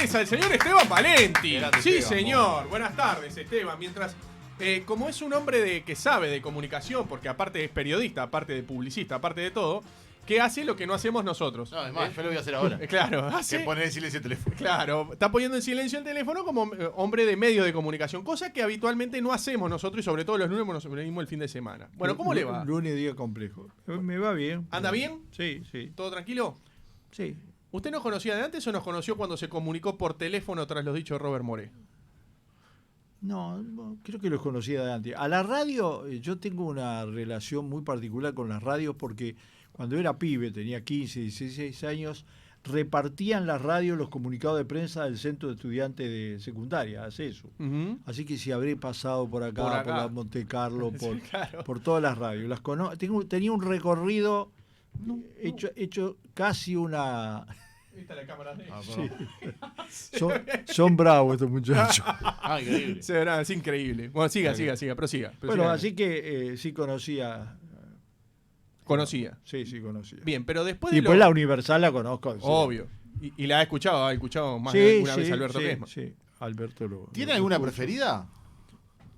mesa, el señor Esteban Valenti. Grande Sí, Esteban, señor. Buenas tardes, Esteban. Mientras, como es un hombre que sabe de comunicación, porque aparte es periodista, aparte de publicista, aparte de todo, que hace lo que no hacemos nosotros. No, es más, yo lo voy a hacer ahora. Claro, hace. Que poner en silencio el teléfono. Claro, está poniendo en silencio el teléfono como hombre de medios de comunicación, cosa que habitualmente no hacemos nosotros y sobre todo los lunes nos venimos el fin de semana. Bueno, ¿cómo le va? Lunes día complejo. Me va bien. ¿Anda bien? Sí, sí. ¿Todo tranquilo? Sí. ¿Usted nos conocía de antes o nos conoció cuando se comunicó por teléfono tras los dichos de Robert Moré? No, creo que los conocía de antes. A la radio, yo tengo una relación muy particular con las radios porque cuando era pibe, tenía 15, 16 años, repartían las radios los comunicados de prensa del Centro de Estudiantes de Secundaria, ACESU. Así que si habré pasado por acá, por la Monte Carlo, Sí, claro. por todas las radios. Tenía un recorrido hecho casi una... Ahí está la cámara de Son bravos estos muchachos. Ah, increíble. Es increíble. Bueno, siga, prosiga. Bueno, así que sí conocía. Conocía. Sí, conocía. Bien, pero después Y de después la Universal la conozco. Sí. Obvio. Y la ha escuchado más de una vez Alberto Quesma. Sí, Alberto ¿Tiene alguna preferida?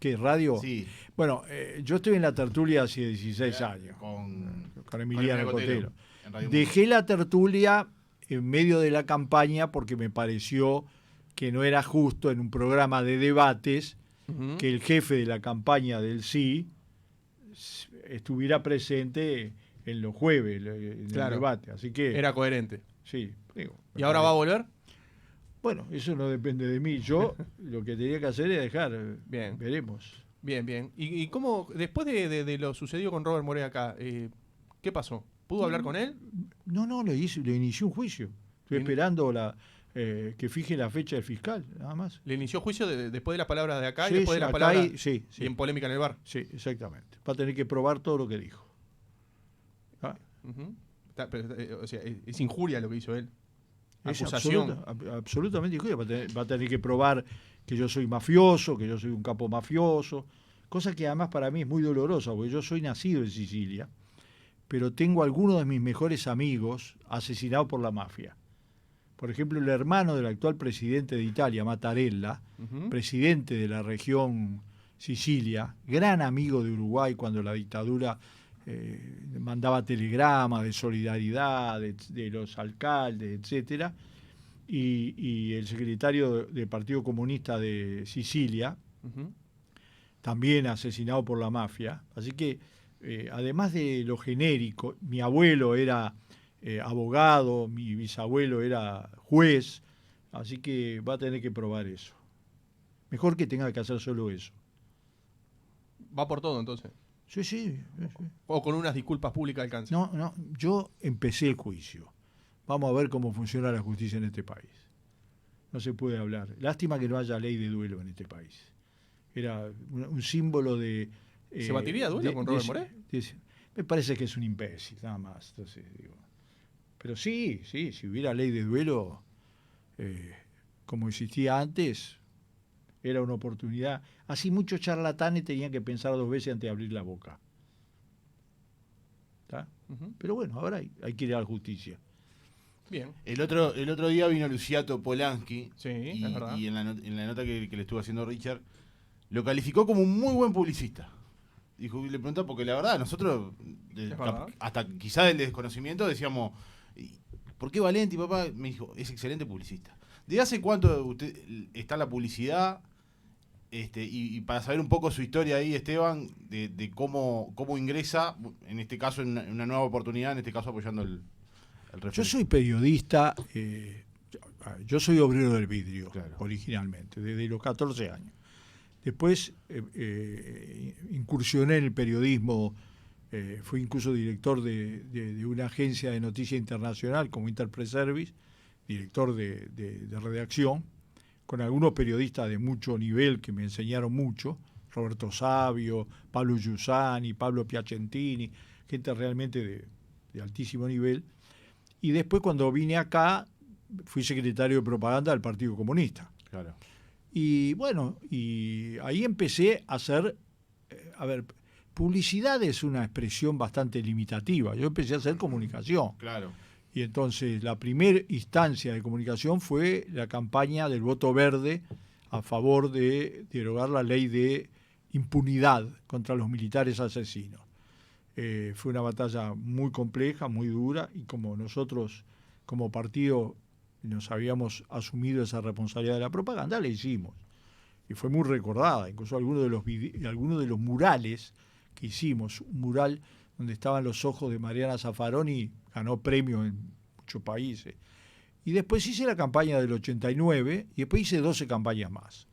¿Qué, radio? Sí. Bueno, yo estoy en la tertulia hace 16 años. Con Emiliano Cotelo. en Radio Dejé la tertulia en medio de la campaña porque me pareció que no era justo en un programa de debates que el jefe de la campaña del sí estuviera presente en los jueves, en el debate. Así que era coherente. Sí. Digo, ¿Y ahora va a volver? Bueno, eso no depende de mí. Yo lo que tenía que hacer es dejar. Bien. Veremos. Bien. ¿Y cómo, después de lo sucedido con Robert Moré acá, qué pasó? ¿Pudo hablar con él? No, le inició un juicio. Estoy esperando que fije la fecha del fiscal, nada más. ¿Le inició juicio después de las palabras de acá Sí, y después de las palabras sí. y en polémica en el bar? Sí, exactamente. Va a tener que probar todo lo que dijo. O sea, es injuria lo que hizo él. Es Acusación. Absolutamente injuria. Va a tener que probar que yo soy mafioso, que yo soy un capo mafioso. Cosa que además para mí es muy dolorosa, porque yo soy nacido en Sicilia, pero tengo algunos de mis mejores amigos asesinados por la mafia. Por ejemplo, el hermano del actual presidente de Italia, Mattarella, presidente de la región Sicilia, gran amigo de Uruguay cuando la dictadura mandaba telegramas de solidaridad de los alcaldes, etcétera, y el secretario del Partido Comunista de Sicilia, también asesinado por la mafia. Así que, además de lo genérico, mi abuelo era abogado, mi bisabuelo era juez, así que va a tener que probar eso. Mejor que tenga que hacer solo eso. ¿Va por todo entonces? Sí. ¿O con unas disculpas públicas alcanza? No, yo empecé el juicio. Vamos a ver cómo funciona la justicia en este país. No se puede hablar. Lástima que no haya ley de duelo en este país. Era un símbolo de... ¿Se batiría duelo con Robert Moré? Me parece que es un imbécil, nada más. Entonces, digo. Pero sí, si hubiera ley de duelo, como existía antes, era una oportunidad. Así muchos charlatanes tenían que pensar dos veces antes de abrir la boca. ¿Está? Pero bueno, ahora hay que ir a la justicia. Bien. El otro día vino Luciato Polanski. Sí, es verdad. Y en la nota que le estuvo haciendo Richard, lo calificó como un muy buen publicista. Dijo, le preguntó, porque la verdad, nosotros, hasta quizás del desconocimiento, decíamos, ¿por qué Valenti, papá? Me dijo, es excelente publicista. ¿De hace cuánto usted está en la publicidad? Y para saber un poco su historia ahí, Esteban, de cómo ingresa, en este caso, en una nueva oportunidad, en este caso apoyando el referente. Yo soy periodista, yo soy obrero del vidrio, claro, originalmente, desde los 14 años. Después incursioné en el periodismo, fui incluso director de una agencia de noticia internacional como Interpress Service, director de redacción, con algunos periodistas de mucho nivel que me enseñaron mucho, Roberto Savio, Pablo Giussani, Pablo Piacentini, gente realmente de altísimo nivel. Y después cuando vine acá, fui secretario de propaganda del Partido Comunista. Claro. Y bueno, y ahí empecé a hacer, publicidad es una expresión bastante limitativa. Yo empecé a hacer comunicación. Claro. Y entonces la primera instancia de comunicación fue la campaña del voto verde a favor de derogar la ley de impunidad contra los militares asesinos. Fue una batalla muy compleja, muy dura, y como nosotros como partido nos habíamos asumido esa responsabilidad de la propaganda, la hicimos. Y fue muy recordada, incluso algunos de los murales que hicimos, un mural donde estaban los ojos de Mariana Zaffaroni, ganó premio en muchos países. Y después hice la campaña del 89 y después hice 12 campañas más,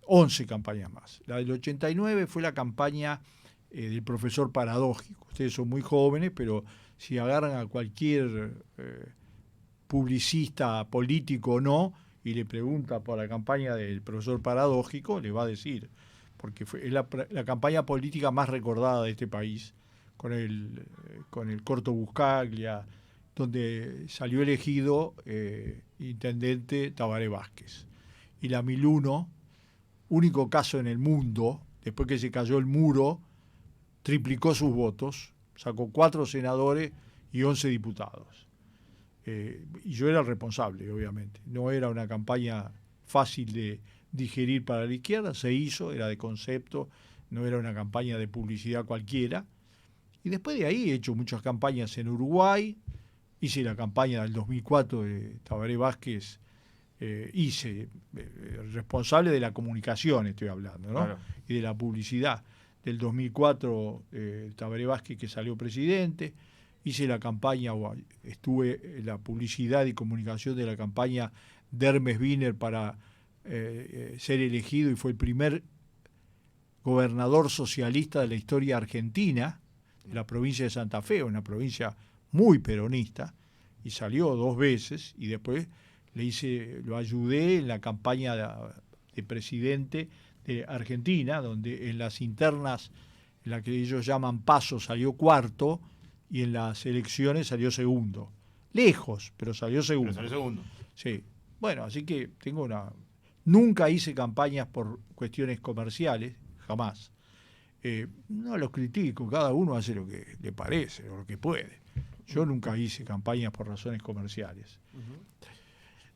11 campañas más. La del 89 fue la campaña del profesor paradójico. Ustedes son muy jóvenes, pero si agarran a cualquier publicista, político o no, y le pregunta por la campaña del profesor paradójico, le va a decir, porque es la campaña política más recordada de este país, con el corto Buscaglia, donde salió elegido intendente Tabaré Vázquez. Y la 1001, único caso en el mundo, después que se cayó el muro, triplicó sus votos, sacó 4 senadores y 11 diputados. Y yo era el responsable, obviamente. No era una campaña fácil de digerir para la izquierda, se hizo, era de concepto, no era una campaña de publicidad cualquiera. Y después de ahí he hecho muchas campañas en Uruguay, hice la campaña del 2004 de Tabaré Vázquez, responsable de la comunicación, estoy hablando, ¿no? Claro. Y de la publicidad. Del 2004, Tabaré Vázquez, que salió presidente, hice la campaña, estuve en la publicidad y comunicación de la campaña de Hermes Wiener para ser elegido, y fue el primer gobernador socialista de la historia argentina, de la provincia de Santa Fe, una provincia muy peronista, y salió 2 veces, y después lo ayudé en la campaña de presidente de Argentina, donde en las internas, en la que ellos llaman PASO, salió 4, y en las elecciones salió 2. Lejos, pero salió 2. Pero salió 2. Sí. Bueno, así que nunca hice campañas por cuestiones comerciales, jamás. No los critico, cada uno hace lo que le parece o lo que puede. Yo nunca hice campañas por razones comerciales.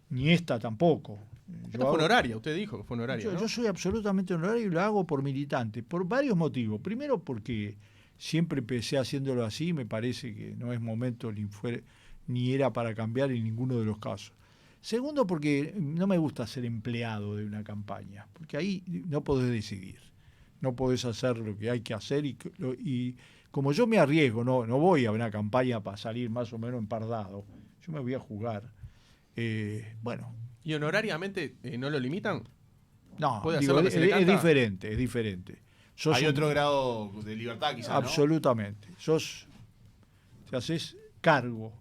Ni esta tampoco. Esta fue honoraria, usted dijo que fue honoraria, ¿no? Yo soy absolutamente honorario y lo hago por militante, por varios motivos. Primero, porque siempre empecé haciéndolo así, me parece que no es momento ni era para cambiar en ninguno de los casos. Segundo, porque no me gusta ser empleado de una campaña, porque ahí no podés decidir, no podés hacer lo que hay que hacer, y como yo me arriesgo, no voy a una campaña para salir más o menos empardado, yo me voy a jugar. Bueno. ¿Y honorariamente no lo limitan? No, es diferente. Hay otro grado de libertad, quizás, absolutamente. ¿No? Te haces cargo.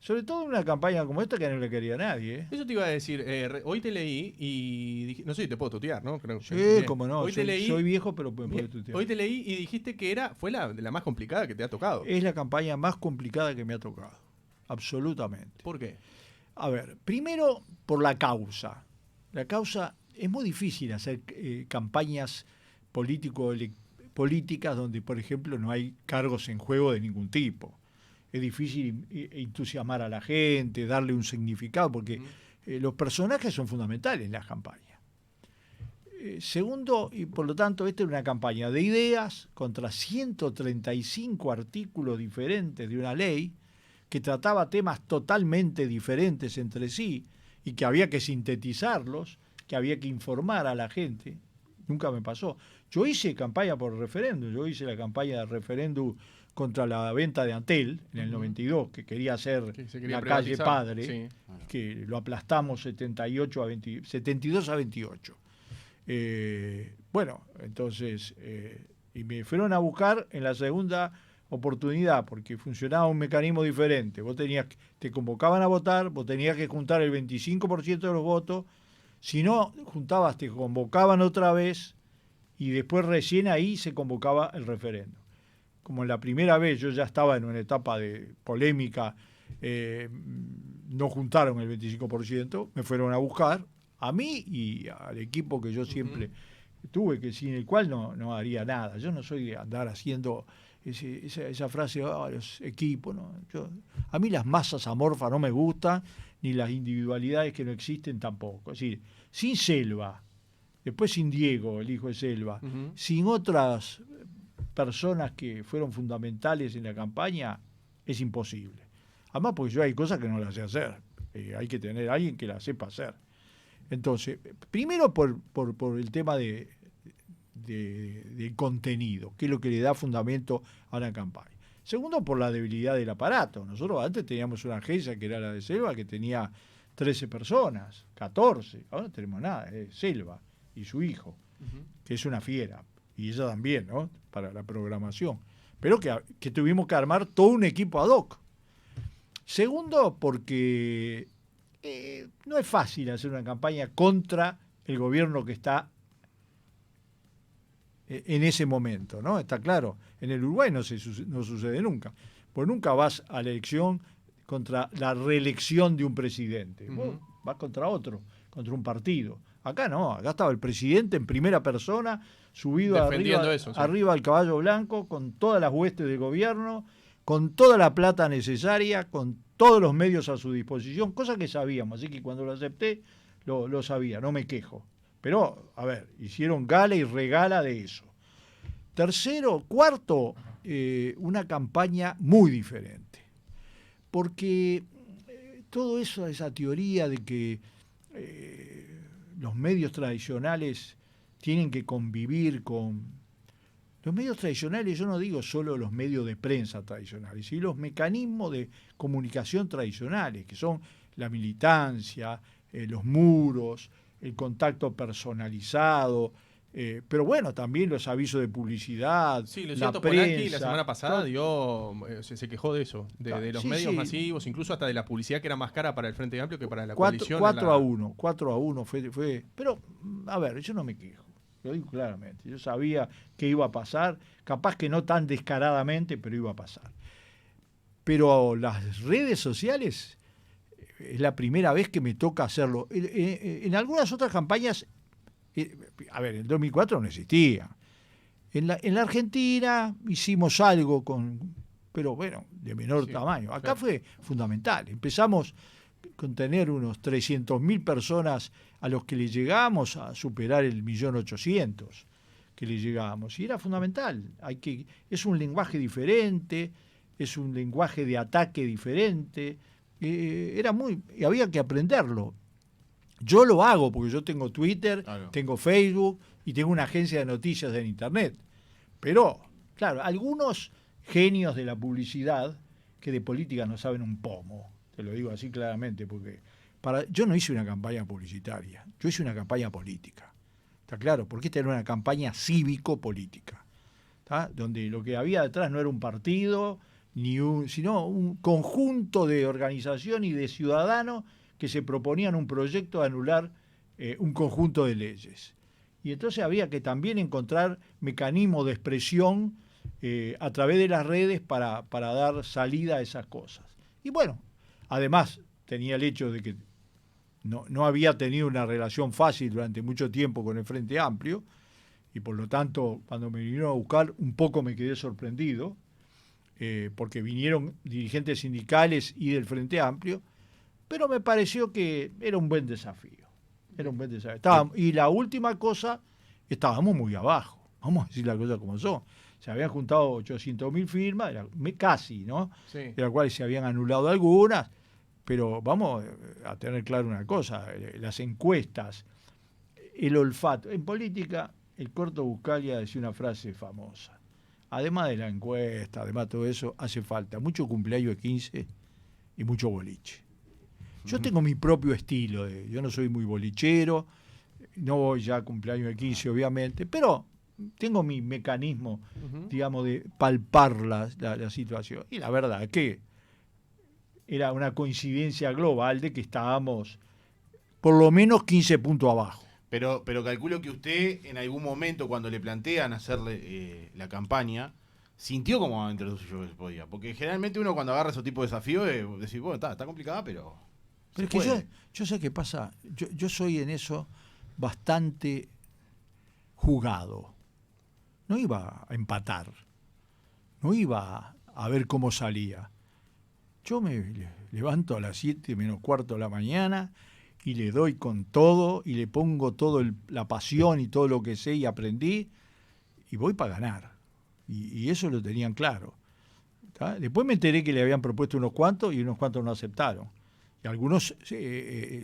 Sobre todo en una campaña como esta que no le quería a nadie. Eso te iba a decir. Hoy te leí y dije, no sé si te puedo tutear, ¿no? Creo sí, cómo no. Soy viejo, pero me puedo tutear. Hoy te leí y dijiste que fue la más complicada que te ha tocado. Es la campaña más complicada que me ha tocado. Absolutamente. ¿Por qué? A ver, primero por la causa. La causa, es muy difícil hacer campañas políticas donde, por ejemplo, no hay cargos en juego de ningún tipo. Es difícil entusiasmar a la gente, darle un significado, porque los personajes son fundamentales en las campañas. Segundo, y por lo tanto, esta es una campaña de ideas contra 135 artículos diferentes de una ley que trataba temas totalmente diferentes entre sí y que había que sintetizarlos, que había que informar a la gente. Nunca me pasó. Yo hice campaña por referéndum, yo hice la campaña de referéndum contra la venta de Antel en el 92, que quería hacer la calle Padre, sí, que lo aplastamos 72 a 28. Bueno, entonces, y me fueron a buscar en la segunda oportunidad, porque funcionaba un mecanismo diferente. Te convocaban a votar, vos tenías que juntar el 25% de los votos, si no juntabas, te convocaban otra vez, y después recién ahí se convocaba el referéndum. Como en la primera vez yo ya estaba en una etapa de polémica, no juntaron el 25%, me fueron a buscar, a mí y al equipo que yo siempre tuve, que sin el cual no haría nada. Yo no soy de andar haciendo esa frase, los equipos, ¿no? A mí las masas amorfas no me gustan, ni las individualidades que no existen tampoco. Es decir, sin Selva, después sin Diego, el hijo de Selva, sin otras personas que fueron fundamentales en la campaña, es imposible. Además, porque yo hay cosas que no las sé hacer. Hay que tener a alguien que las sepa hacer. Entonces, primero por el tema de contenido, que es lo que le da fundamento a una campaña. Segundo, por la debilidad del aparato. Nosotros antes teníamos una agencia que era la de Selva, que tenía 13 personas, 14. Ahora no tenemos nada, es Selva y su hijo, que es una fiera. Y ella también, ¿no? Para la programación. Pero que tuvimos que armar todo un equipo ad hoc. Segundo, porque no es fácil hacer una campaña contra el gobierno que está en ese momento, ¿no? Está claro, en el Uruguay no sucede nunca, pues nunca vas a la elección contra la reelección de un presidente, vos vas contra otro, contra un partido. Acá no, acá estaba el presidente en primera persona, subido arriba al caballo blanco, con todas las huestes del gobierno, con toda la plata necesaria, con todos los medios a su disposición, cosa que sabíamos, así que cuando lo acepté, lo sabía, no me quejo. Pero, a ver, hicieron gala y regala de eso. Tercero, cuarto, una campaña muy diferente. Porque todo eso, esa teoría de que los medios tradicionales tienen que convivir con... Los medios tradicionales, yo no digo solo los medios de prensa tradicionales, sino los mecanismos de comunicación tradicionales, que son la militancia, los muros, el contacto personalizado, pero bueno, también los avisos de publicidad, sí, lo la cierto, prensa. Polanqui la semana pasada se quejó de eso, de los medios masivos, incluso hasta de la publicidad que era más cara para el Frente Amplio que para la coalición. 4-1 fue. Pero, a ver, yo no me quejo, lo digo claramente. Yo sabía que iba a pasar, capaz que no tan descaradamente, pero iba a pasar. Pero las redes sociales... Es la primera vez que me toca hacerlo. En algunas otras campañas, a ver, en 2004 no existía. En la Argentina hicimos algo pero bueno, de menor tamaño. Acá fue fundamental. Empezamos con tener unos 300.000 personas a los que le llegamos a superar el 1.800.000 que le llegábamos. Y era fundamental. Es un lenguaje diferente, es un lenguaje de ataque diferente. Había que aprenderlo. Yo lo hago porque yo tengo Twitter, claro, tengo Facebook y tengo una agencia de noticias en Internet. Pero, claro, algunos genios de la publicidad que de política no saben un pomo, te lo digo así claramente, porque yo no hice una campaña publicitaria, yo hice una campaña política. ¿Está claro? Porque esta era una campaña cívico-política, ¿tá? Donde lo que había detrás no era un partido, sino un conjunto de organización y de ciudadanos que se proponían un proyecto de anular un conjunto de leyes. Y entonces había que también encontrar mecanismos de expresión a través de las redes para dar salida a esas cosas. Y bueno, además tenía el hecho de que no había tenido una relación fácil durante mucho tiempo con el Frente Amplio, y por lo tanto, cuando me vinieron a buscar, un poco me quedé sorprendido, porque vinieron dirigentes sindicales y del Frente Amplio, pero me pareció que era un buen desafío. Y la última cosa, estábamos muy abajo, vamos a decir las cosas como son. Se habían juntado 800.000 firmas, casi, ¿no? Sí. De las cuales se habían anulado algunas, pero vamos a tener claro una cosa, las encuestas, el olfato. En política, el Corto Buscalia decía una frase famosa. Además de la encuesta, además de todo eso, hace falta mucho cumpleaños de 15 y mucho boliche. Yo tengo mi propio estilo, yo no soy muy bolichero, no voy ya a cumpleaños de 15 obviamente, pero tengo mi mecanismo, digamos, de palpar la situación. Y la verdad es que era una coincidencia global de que estábamos por lo menos 15 puntos abajo. Pero calculo que usted en algún momento cuando le plantean hacerle la campaña, sintió como entre los suyos que se podía. Porque generalmente uno cuando agarra ese tipo de desafíos decís, bueno, está complicada, pero es que yo sé qué pasa. Yo soy en eso bastante jugado. No iba a empatar. no iba a ver cómo salía. Yo me levanto a las 7 menos cuarto de la mañana y le doy con todo y le pongo todo la pasión y todo lo que sé y aprendí y voy para ganar. Y eso lo tenían claro. ¿Tá? Después me enteré que le habían propuesto unos cuantos y unos cuantos no aceptaron. Y algunos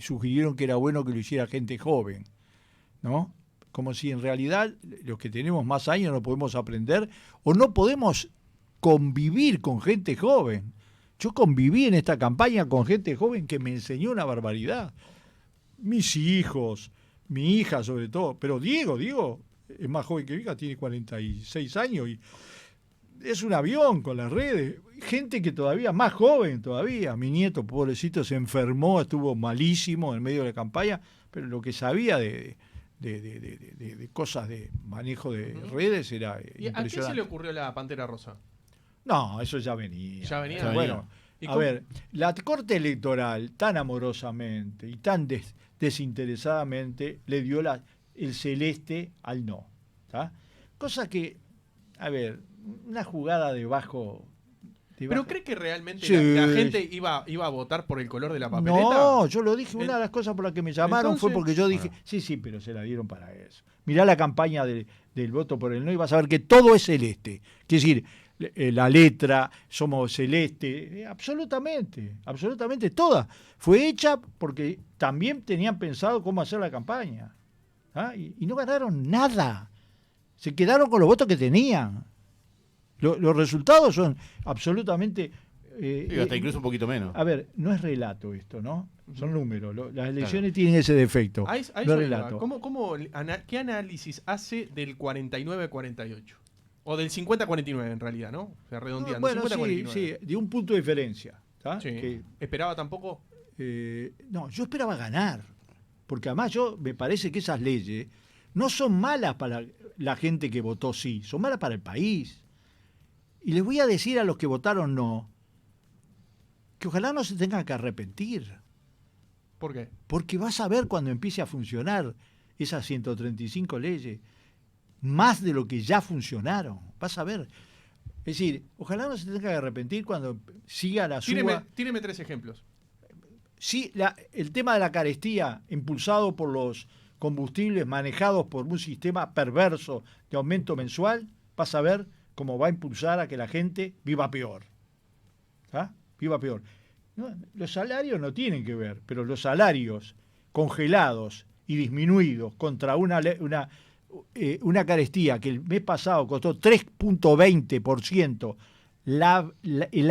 sugirieron que era bueno que lo hiciera gente joven, ¿no? Como si en realidad los que tenemos más años no podemos aprender o no podemos convivir con gente joven. Yo conviví en esta campaña con gente joven que me enseñó una barbaridad. Mis hijos, mi hija sobre todo, pero Diego es más joven que mi hija, tiene 46 años y es un avión con las redes. Gente que todavía, más joven todavía. Mi nieto, pobrecito, se enfermó, estuvo malísimo en medio de la campaña, pero lo que sabía de cosas de manejo de redes era ¿Y a qué se le ocurrió la Pantera Rosa? No, eso ya venía. Ya venía. Bueno, a ver, la Corte Electoral tan amorosamente y tan desinteresadamente le dio el celeste al no. ¿Tá? Cosa que, a ver, una jugada de bajo... ¿Pero cree que realmente sí. la gente iba a votar por el color de la papeleta? No, yo lo dije, una de las cosas por las que me llamaron fue porque yo dije, sí, pero se la dieron para eso. Mirá la campaña del voto por el no y vas a ver que todo es celeste. Quiere decir, la letra, somos celeste, absolutamente toda. Fue hecha porque también tenían pensado cómo hacer la campaña. ¿Ah? Y no ganaron nada. Se quedaron con los votos que tenían. Los resultados son absolutamente... hasta incluso un poquito menos. A ver, no es relato esto, ¿no? Son números. Las elecciones tienen ese defecto. No es relato. ¿Qué análisis hace del 49-48? O del 50-49 en realidad, ¿no? O sea, redondeando. Bueno, 50-49. Sí, de un punto de diferencia. Sí. ¿Esperaba tampoco? No, yo esperaba ganar. Porque además me parece que esas leyes no son malas para la gente que votó sí, son malas para el país. Y les voy a decir a los que votaron no, que ojalá no se tengan que arrepentir. ¿Por qué? Porque vas a ver cuando empiece a funcionar esas 135 leyes, más de lo que ya funcionaron. Vas a ver. Es decir, ojalá no se tenga que arrepentir cuando siga la suba. Tíreme 3 ejemplos. Sí, el tema de la carestía, impulsado por los combustibles manejados por un sistema perverso de aumento mensual, vas a ver cómo va a impulsar a que la gente viva peor. ¿Ah? Viva peor. No, los salarios no tienen que ver, pero los salarios congelados y disminuidos contra una carestía que el mes pasado costó 3.20% la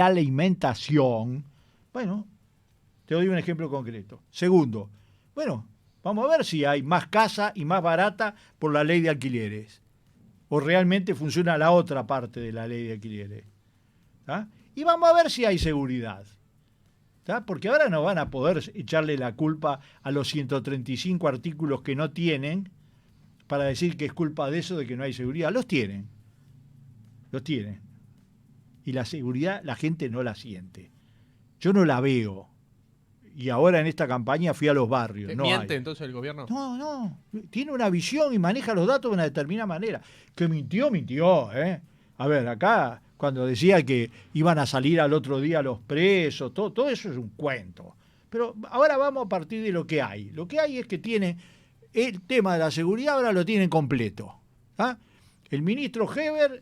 alimentación, bueno, te doy un ejemplo concreto. Segundo, bueno, vamos a ver si hay más casa y más barata por la ley de alquileres. O realmente funciona la otra parte de la ley de alquileres. ¿Tá? Y vamos a ver si hay seguridad. ¿Tá? Porque ahora no van a poder echarle la culpa a los 135 artículos que no tienen para decir que es culpa de eso, de que no hay seguridad. Los tienen. Y la seguridad la gente no la siente. Yo no la veo. Y ahora en esta campaña fui a los barrios. ¿Miente entonces el gobierno? No. Tiene una visión y maneja los datos de una determinada manera. Que mintió, ¿eh? A ver, acá, cuando decía que iban a salir al otro día los presos, todo eso es un cuento. Pero ahora vamos a partir de lo que hay. Lo que hay es que tiene el tema de la seguridad, ahora lo tienen completo. ¿Ah? El ministro Heber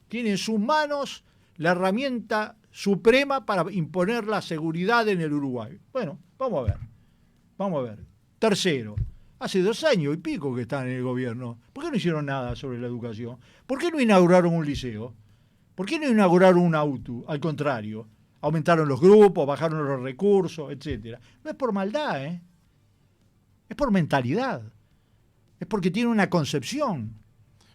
tiene en sus manos la herramienta suprema para imponer la seguridad en el Uruguay. Bueno, vamos a ver. Tercero, hace 2 años y pico que están en el gobierno. ¿Por qué no hicieron nada sobre la educación? ¿Por qué no inauguraron un liceo? ¿Por qué no inauguraron un auto? Al contrario, aumentaron los grupos, bajaron los recursos, etcétera. No es por maldad, ¿eh? Es por mentalidad. Es porque tiene una concepción.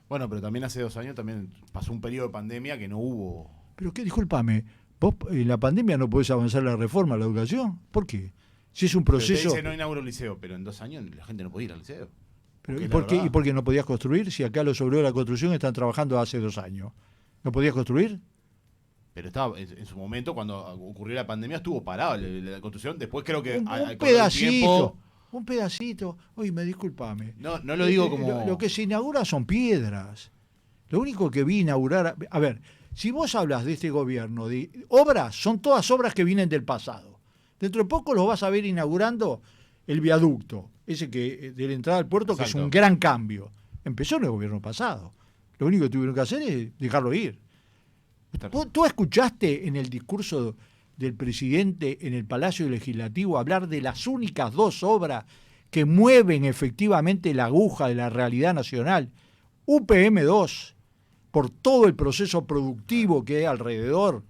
Bueno, pero también hace 2 años también pasó un periodo de pandemia que no hubo... Pero qué, discúlpame, vos en la pandemia no podés avanzar la reforma a la educación. ¿Por qué? Si es un proceso... Pero te dice, no inauguró un liceo, pero en 2 años la gente no podía ir al liceo. Pero, ¿y por qué no podías construir si acá los obreros de la construcción están trabajando hace 2 años? ¿No podías construir? Pero estaba en su momento, cuando ocurrió la pandemia, estuvo parado la construcción. Después creo que... Un pedacito. Oye, discúlpame. No lo digo como... Lo que se inaugura son piedras. Lo único que vi inaugurar... A ver, si vos hablas de este gobierno, de obras, son todas obras que vienen del pasado. Dentro de poco los vas a ver inaugurando el viaducto, ese que de la entrada al puerto, que es un gran cambio. Empezó en el gobierno pasado. Lo único que tuvieron que hacer es dejarlo ir. ¿Tú escuchaste en el discurso del presidente en el Palacio Legislativo hablar de las únicas 2 obras que mueven efectivamente la aguja de la realidad nacional? UPM2, por todo el proceso productivo que hay alrededor,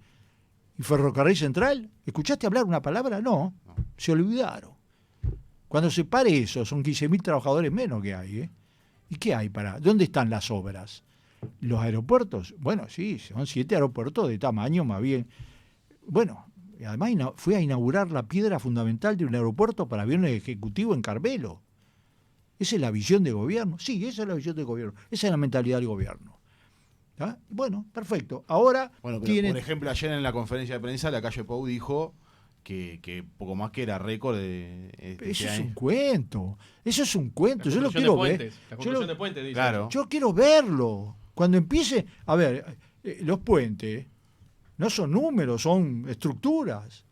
y Ferrocarril Central. ¿Escuchaste hablar una palabra? No, se olvidaron. Cuando se pare eso, son 15.000 trabajadores menos que hay, ¿eh? ¿Y qué hay para? ¿Dónde están las obras? ¿Los aeropuertos? Bueno, sí, son 7 aeropuertos de tamaño más bien. Bueno, además fue a inaugurar la piedra fundamental de un aeropuerto para aviones ejecutivos en Carmelo. ¿Esa es la visión de gobierno? Sí, esa es la visión de gobierno. Esa es la mentalidad del gobierno. ¿Ah? Bueno, perfecto. Ahora pero por ejemplo, ayer en la conferencia de prensa, la calle Pou dijo que poco más que era récord de eso es un cuento. Eso es un cuento. Yo lo quiero ver. La construcción de puentes, dice. Claro. Yo quiero verlo. Cuando empiece... A ver, los puentes no son números, son estructuras.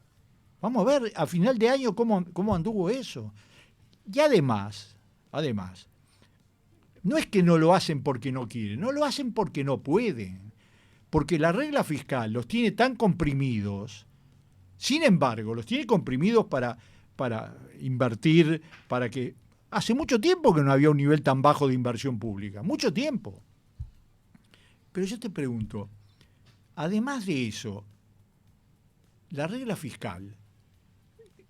Vamos a ver a final de año cómo anduvo eso. Y además, no es que no lo hacen porque no quieren, no lo hacen porque no pueden. Porque la regla fiscal los tiene tan comprimidos, sin embargo, los tiene comprimidos para invertir, para que... Hace mucho tiempo que no había un nivel tan bajo de inversión pública, mucho tiempo. Pero yo te pregunto, además de eso, la regla fiscal,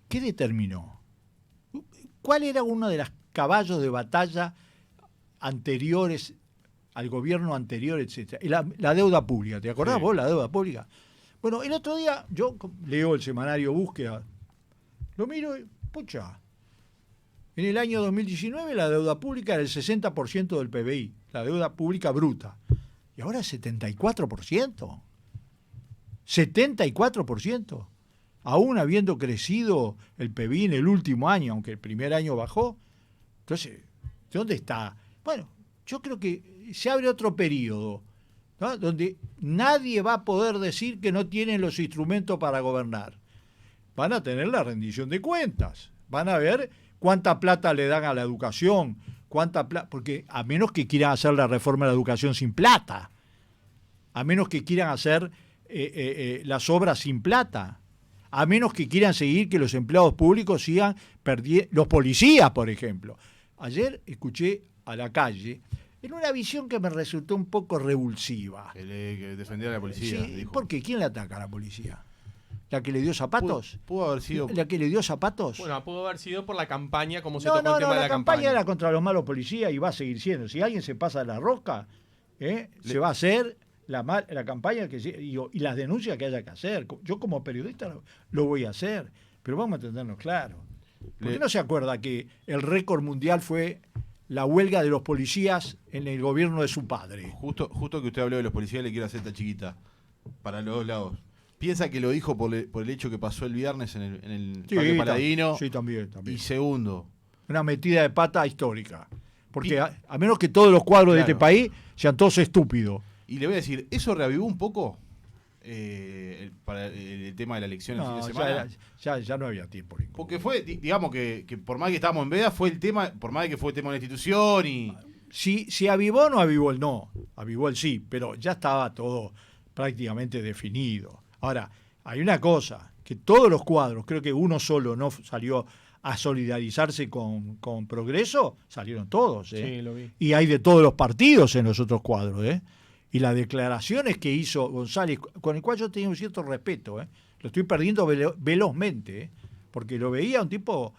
¿qué determinó? ¿Cuál era uno de los caballos de batalla anteriores al gobierno anterior, etcétera? La deuda pública, ¿te acordás vos la deuda pública? Bueno, el otro día yo leo el semanario Búsqueda, lo miro y, pucha, en el año 2019 la deuda pública era el 60% del PBI, la deuda pública bruta, y ahora es 74%. 74%. Aún habiendo crecido el PBI en el último año, aunque el primer año bajó. Entonces, ¿dónde está? Bueno, yo creo que se abre otro periodo, ¿no? Donde nadie va a poder decir que no tienen los instrumentos para gobernar. Van a tener la rendición de cuentas, van a ver cuánta plata le dan a la educación, porque a menos que quieran hacer la reforma de la educación sin plata, a menos que quieran hacer las obras sin plata, a menos que quieran seguir que los empleados públicos sigan perdiendo, los policías, por ejemplo. Ayer escuché a la calle en una visión que me resultó un poco revulsiva. Que defendía a la policía. Sí, dijo. ¿Por qué? ¿Quién le ataca a la policía? ¿La que le dio zapatos? Pudo haber sido. ¿La que le dio zapatos? Bueno, pudo haber sido por la campaña, como se tocó el tema de la campaña era contra los malos policías y va a seguir siendo. Si alguien se pasa de la rosca, se va a hacer la campaña y las denuncias que haya que hacer. Yo como periodista lo voy a hacer, pero vamos a entendernos claro. ¿Por qué no se acuerda que el récord mundial fue la huelga de los policías en el gobierno de su padre? Justo que usted habló de los policías, le quiero hacer esta chiquita para los dos lados. ¿Piensa que lo dijo por el hecho que pasó el viernes en el Parque Paladino? Sí, también. Y segundo, una metida de pata histórica. Porque a menos que todos los cuadros de este país sean todos estúpidos. Y le voy a decir, ¿eso reavivó un poco para el tema de la elección el fin de semana? Ya no había tiempo. Porque fue, digamos que por más que estábamos en veda, fue el tema, por más que fue el tema de la institución y... Si avivó o no avivó el no, avivó el sí, pero ya estaba todo prácticamente definido. Ahora, hay una cosa, que todos los cuadros, creo que uno solo no salió a solidarizarse con Progreso, salieron todos. Sí, lo vi. Y hay de todos los partidos en los otros cuadros. Y las declaraciones que hizo González, con el cual yo tenía un cierto respeto, lo estoy perdiendo velozmente, porque lo veía un tipo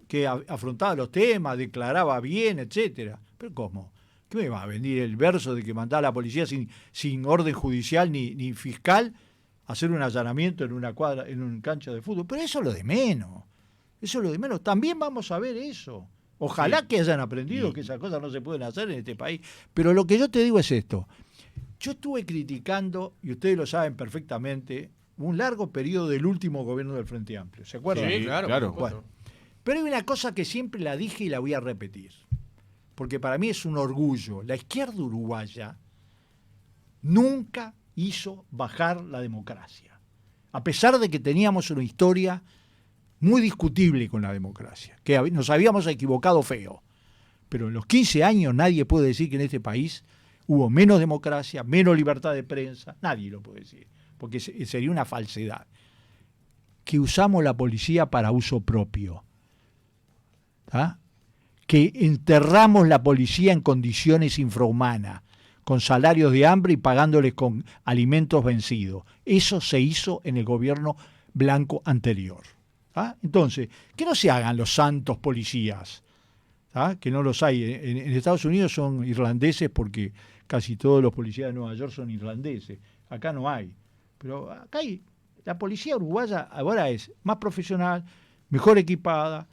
que afrontaba los temas, declaraba bien, etcétera. Pero ¿cómo? ¿Qué me va a venir el verso de que mandaba a la policía sin orden judicial ni fiscal a hacer un allanamiento en una cuadra, en un cancha de fútbol? Pero eso es lo de menos. Eso es lo de menos. También vamos a ver eso. Ojalá que hayan aprendido que esas cosas no se pueden hacer en este país. Pero lo que yo te digo es esto. Yo estuve criticando, y ustedes lo saben perfectamente, un largo periodo del último gobierno del Frente Amplio. ¿Se acuerdan? Sí, claro. Bueno, pero hay una cosa que siempre la dije y la voy a repetir. Porque para mí es un orgullo. La izquierda uruguaya nunca hizo bajar la democracia. A pesar de que teníamos una historia muy discutible con la democracia, que nos habíamos equivocado feo. Pero en los 15 años nadie puede decir que en este país hubo menos democracia, menos libertad de prensa, nadie lo puede decir, porque sería una falsedad. Que usamos la policía para uso propio. ¿Ah? Que enterramos la policía en condiciones infrahumanas, con salarios de hambre y pagándoles con alimentos vencidos. Eso se hizo en el gobierno blanco anterior. ¿Ah? Entonces, que no se hagan los santos policías, ¿ah? Que no los hay. En Estados Unidos son irlandeses porque casi todos los policías de Nueva York son irlandeses. Acá no hay. Pero acá hay. La policía uruguaya ahora es más profesional, mejor equipada.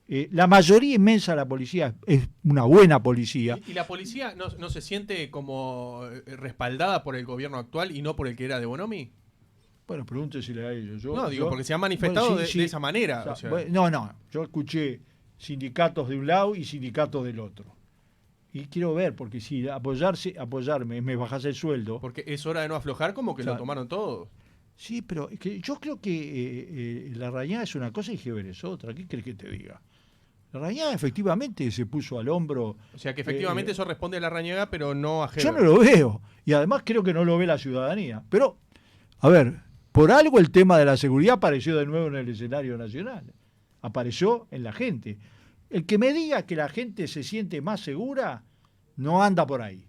La mayoría inmensa de la policía es una buena policía. ¿Y la policía no se siente como respaldada por el gobierno actual y no por el que era de Bonomi? Bueno, pregúntesele a ellos. Porque se han manifestado bueno, sí, de esa manera. O sea, bueno, yo escuché sindicatos de un lado y sindicatos del otro. Y quiero ver, porque si apoyarme es me bajas el sueldo. Porque es hora de no aflojar, como que lo tomaron todos. Sí, pero es que yo creo que la Rañaga es una cosa y Heber es otra. ¿Qué crees que te diga? La Rañaga efectivamente se puso al hombro. O sea que efectivamente eso responde a la Rañaga, pero no a Heber. Yo no lo veo. Y además creo que no lo ve la ciudadanía. Pero, a ver, por algo el tema de la seguridad apareció de nuevo en el escenario nacional. Apareció en la gente. El que me diga que la gente se siente más segura, no anda por ahí.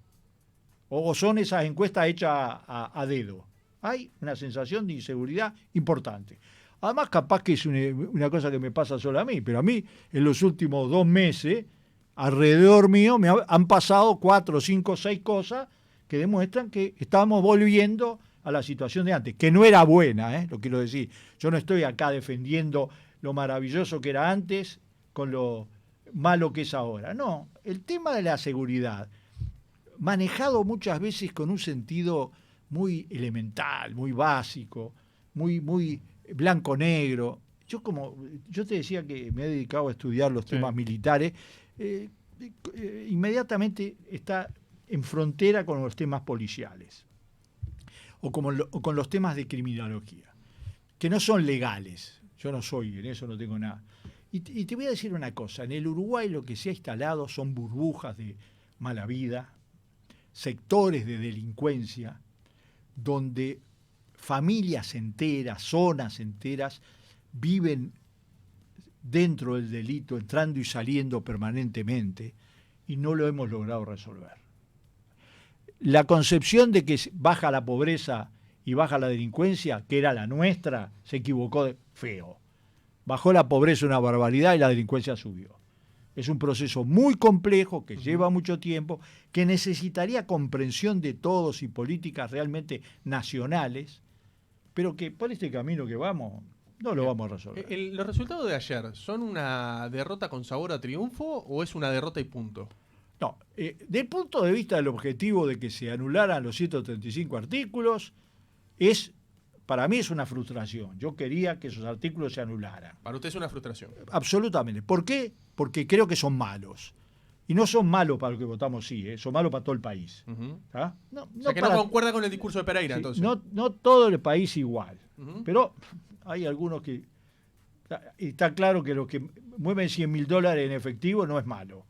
O son esas encuestas hechas a dedo. Hay una sensación de inseguridad importante. Además, capaz que es una cosa que me pasa solo a mí, pero a mí en los últimos 2 meses, alrededor mío, me han pasado 4, 5, 6 cosas que demuestran que estamos volviendo a la situación de antes, que no era buena, lo quiero decir. Yo no estoy acá defendiendo lo maravilloso que era antes con lo malo que es ahora. No, el tema de la seguridad, manejado muchas veces con un sentido muy elemental, muy básico, muy blanco-negro. Yo te decía que me he dedicado a estudiar los temas militares, inmediatamente está en frontera con los temas policiales o con los temas de criminología, que no son legales. Yo no soy, en eso no tengo nada. Y te voy a decir una cosa, en el Uruguay lo que se ha instalado son burbujas de mala vida, sectores de delincuencia, donde familias enteras, zonas enteras, viven dentro del delito, entrando y saliendo permanentemente, y no lo hemos logrado resolver. La concepción de que baja la pobreza y baja la delincuencia, que era la nuestra, se equivocó feo. Bajó la pobreza una barbaridad y la delincuencia subió. Es un proceso muy complejo, que lleva mucho tiempo, que necesitaría comprensión de todos y políticas realmente nacionales, pero que por este camino que vamos, no lo vamos a resolver. ¿Los resultados de ayer son una derrota con sabor a triunfo o es una derrota y punto? No, del punto de vista del objetivo de que se anularan los 135 artículos, para mí es una frustración. Yo quería que esos artículos se anularan. Para usted es una frustración. Absolutamente. ¿Por qué? Porque creo que son malos. Y no son malos para los que votamos sí, son malos para todo el país. ¿Ah? O sea que no concuerda con el discurso de Pereira, sí, entonces. No todo el país igual. Pero hay algunos que... Está claro que los que mueven $100.000 en efectivo no es malo.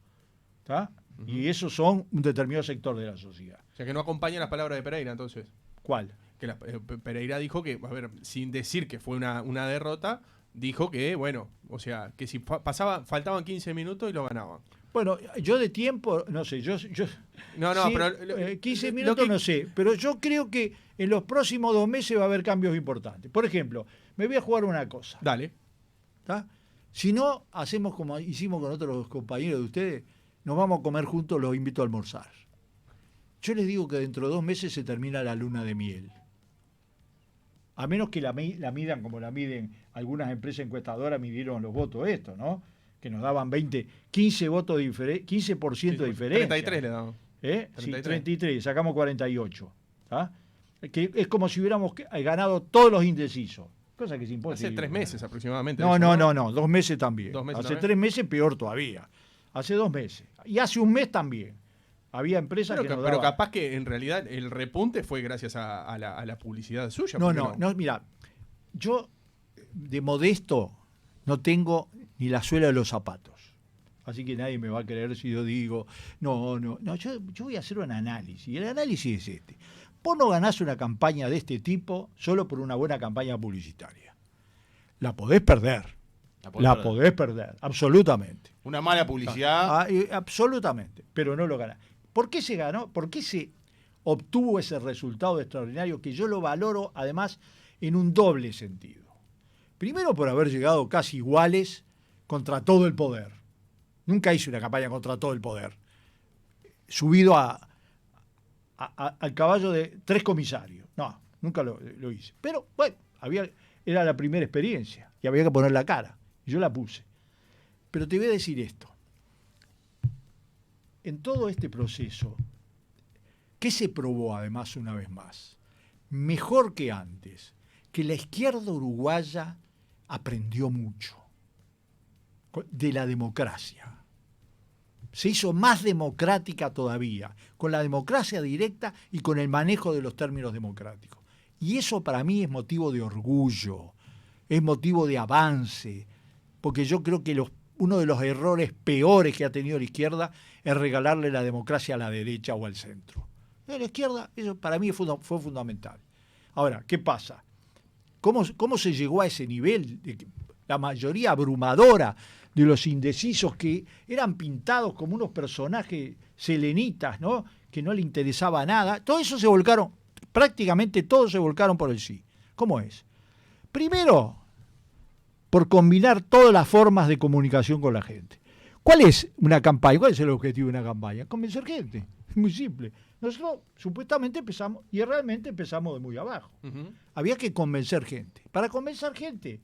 ¿Está? Y esos son un determinado sector de la sociedad. O sea que no acompañan las palabras de Pereira, entonces. ¿Cuál? Que Pereira dijo que, a ver, sin decir que fue una derrota, dijo que, bueno, o sea, que si faltaban 15 minutos y lo ganaban. Bueno, yo de tiempo, no sé, yo no, sí, pero 15 minutos no sé, pero yo creo que en los próximos 2 meses va a haber cambios importantes. Por ejemplo, me voy a jugar una cosa. Dale. ¿Está? Si no, hacemos como hicimos con otros compañeros de ustedes, nos vamos a comer juntos, los invito a almorzar. Yo les digo que dentro de 2 meses se termina la luna de miel. A menos que la midan como la miden algunas empresas encuestadoras, midieron los votos ¿no? Que nos daban 15 votos 15% de diferencia. 33 le daban. 33. Sí, 33, sacamos 48. ¿Tá? Que es como si hubiéramos ganado todos los indecisos. Cosa que es imposible. Hace 3 meses aproximadamente. No, 2 meses también. 2 meses hace también. 3 meses peor todavía. Hace 2 meses. Y hace 1 mes también. Había empresas que no pero daban. capaz que en realidad el repunte fue gracias a la publicidad suya. No, mira, yo de modesto no tengo ni la suela de los zapatos. Así que nadie me va a creer si yo digo, no, yo voy a hacer un análisis. Y el análisis es este. Vos no ganás una campaña de este tipo solo por una buena campaña publicitaria. La podés perder. La podés perder, absolutamente. Una mala publicidad. Absolutamente, pero no lo ganás. ¿Por qué se ganó? ¿Por qué se obtuvo ese resultado extraordinario que yo lo valoro además en un doble sentido? Primero por haber llegado casi iguales contra todo el poder. Nunca hice una campaña contra todo el poder. Subido al caballo de 3 comisarios. No, nunca lo hice. Pero bueno, era la primera experiencia y había que poner la cara. Y yo la puse. Pero te voy a decir esto. En todo este proceso, ¿qué se probó además una vez más? Mejor que antes, que la izquierda uruguaya aprendió mucho de la democracia. Se hizo más democrática todavía, con la democracia directa y con el manejo de los términos democráticos. Y eso para mí es motivo de orgullo, es motivo de avance, porque yo creo que uno de los errores peores que ha tenido la izquierda es regalarle la democracia a la derecha o al centro. La izquierda, eso para mí fue fundamental. Ahora, ¿qué pasa? ¿Cómo se llegó a ese nivel? La mayoría abrumadora de los indecisos que eran pintados como unos personajes selenitas, ¿no? Que no le interesaba nada. Todo eso se volcaron, prácticamente todos se volcaron por el sí. ¿Cómo es? Primero, por combinar todas las formas de comunicación con la gente. ¿Cuál es una campaña? ¿Cuál es el objetivo de una campaña? Convencer gente. Es muy simple. Nosotros supuestamente empezamos, y realmente empezamos de muy abajo. Uh-huh. Había que convencer gente. Para convencer gente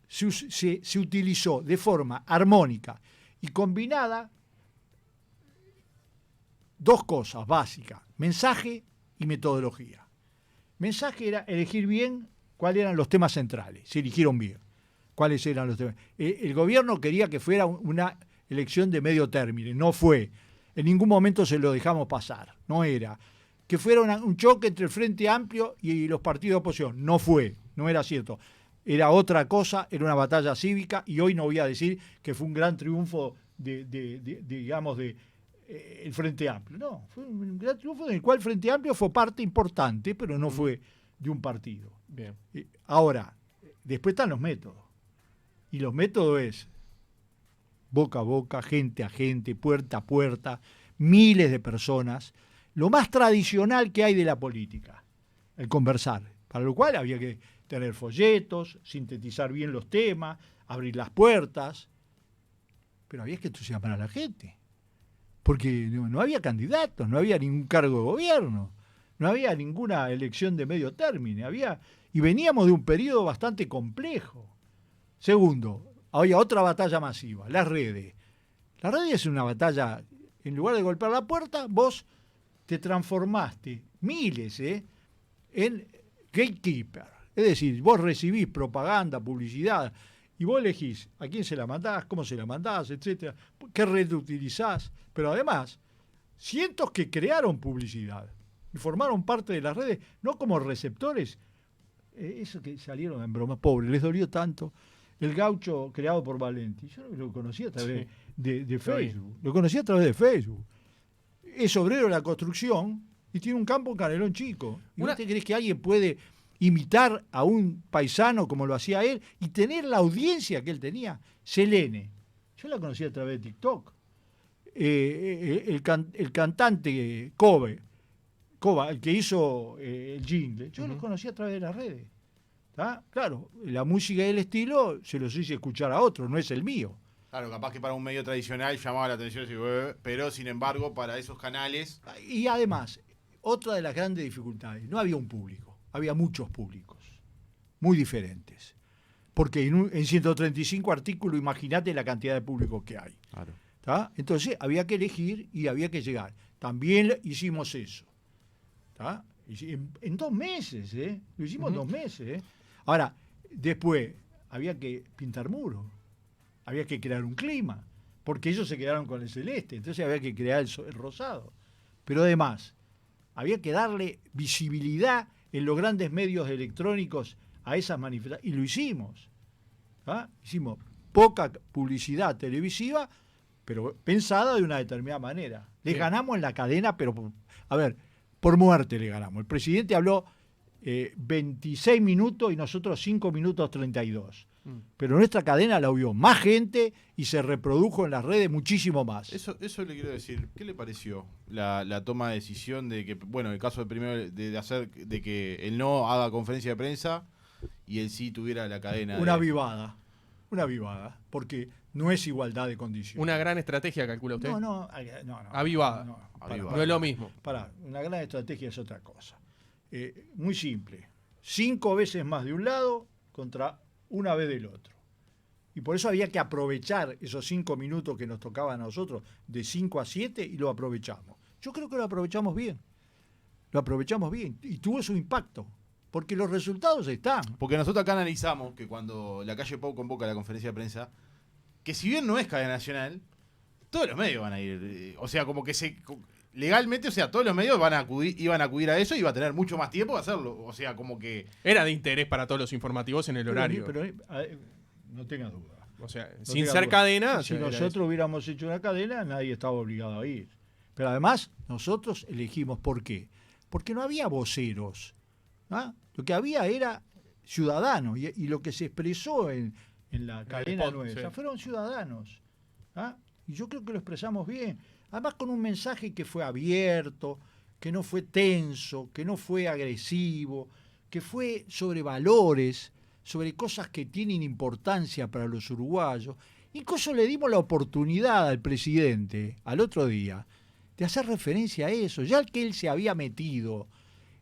se utilizó de forma armónica y combinada 2 cosas básicas: mensaje y metodología. Mensaje era elegir bien cuáles eran los temas centrales. Se eligieron bien. ¿Cuáles eran los temas? El gobierno quería que fuera una elección de medio término. No fue. En ningún momento se lo dejamos pasar. No era. Que fuera un choque entre el Frente Amplio y los partidos de oposición. No fue. No era cierto. Era otra cosa, era una batalla cívica, y hoy no voy a decir que fue un gran triunfo del Frente Amplio. No, fue un gran triunfo en el cual el Frente Amplio fue parte importante, pero no fue de un partido. Bien. Ahora, después están los métodos. Y los métodos es boca a boca, gente a gente, puerta a puerta, miles de personas. Lo más tradicional que hay de la política, el conversar. Para lo cual había que tener folletos, sintetizar bien los temas, abrir las puertas. Pero había que entusiasmar a la gente. Porque no había candidatos, no había ningún cargo de gobierno, no había ninguna elección de medio término. Y veníamos de un periodo bastante complejo. Segundo, había otra batalla masiva, las redes. La red es una batalla, en lugar de golpear la puerta, vos te transformaste, miles, en gatekeeper. Es decir, vos recibís propaganda, publicidad, y vos elegís a quién se la mandás, cómo se la mandás, etcétera, qué red utilizás. Pero además, cientos que crearon publicidad y formaron parte de las redes, no como receptores. Eso que salieron en broma, pobre, les dolió tanto. El gaucho creado por Valenti, yo lo conocí a través de Facebook. Lo conocí a través de Facebook. Es obrero de la construcción y tiene un campo en Canelón Chico. ¿Y vos te crees que alguien puede imitar a un paisano como lo hacía él y tener la audiencia que él tenía? Selene. Yo la conocí a través de TikTok. El cantante Cova, el que hizo el jingle, yo lo conocí a través de las redes. ¿Tá? Claro, la música y el estilo se los hice escuchar a otros, no es el mío. Claro, capaz que para un medio tradicional llamaba la atención, pero sin embargo para esos canales... Y además, otra de las grandes dificultades, no había un público, había muchos públicos, muy diferentes. Porque en 135 artículos, imagínate la cantidad de públicos que hay. Claro. ¿Tá? Entonces había que elegir y había que llegar. También hicimos eso. ¿Tá? En 2 meses, lo hicimos en 2 meses. Ahora, después había que pintar muros, había que crear un clima, porque ellos se quedaron con el celeste, entonces había que crear el rosado. Pero además, había que darle visibilidad en los grandes medios electrónicos a esas manifestaciones, y lo hicimos. ¿Ah? Hicimos poca publicidad televisiva, pero pensada de una determinada manera. Les ganamos en la cadena, pero, por muerte le ganamos. El presidente habló 26 minutos y nosotros 5 minutos 32. Pero nuestra cadena la vio más gente y se reprodujo en las redes muchísimo más. Eso le quiero decir. ¿Qué le pareció la toma de decisión de que, bueno, el caso de primero de hacer de que el no haga conferencia de prensa y el sí tuviera la cadena? Una avivada, porque no es igualdad de condiciones. Una gran estrategia, calcula usted. No. Avivada. Avivada. No es lo mismo. Una gran estrategia es otra cosa. Muy simple. 5 veces más de un lado contra una vez del otro. Y por eso había que aprovechar esos 5 minutos que nos tocaban a nosotros, de 5 a 7, y lo aprovechamos. Yo creo que lo aprovechamos bien. Y tuvo su impacto. Porque los resultados están. Porque nosotros acá analizamos que cuando la calle Pau convoca la conferencia de prensa, que si bien no es cadena nacional, todos los medios van a ir. O sea, como que legalmente, o sea, todos los medios iban a acudir a eso y iba a tener mucho más tiempo de hacerlo. O sea, como que... Era de interés para todos los informativos en el horario. Pero no tengas duda. O sea, No sin tengas ser duda. cadena... Si nosotros hubiéramos hecho una cadena, nadie estaba obligado a ir. Pero además, nosotros elegimos. ¿Por qué? Porque no había voceros. ¿Ah? Lo que había era ciudadanos. Y lo que se expresó en la cadena nuestra fueron ciudadanos. ¿Ah? Y yo creo que lo expresamos bien. Además, con un mensaje que fue abierto, que no fue tenso, que no fue agresivo, que fue sobre valores, sobre cosas que tienen importancia para los uruguayos. Incluso le dimos la oportunidad al presidente, al otro día, de hacer referencia a eso, ya que él se había metido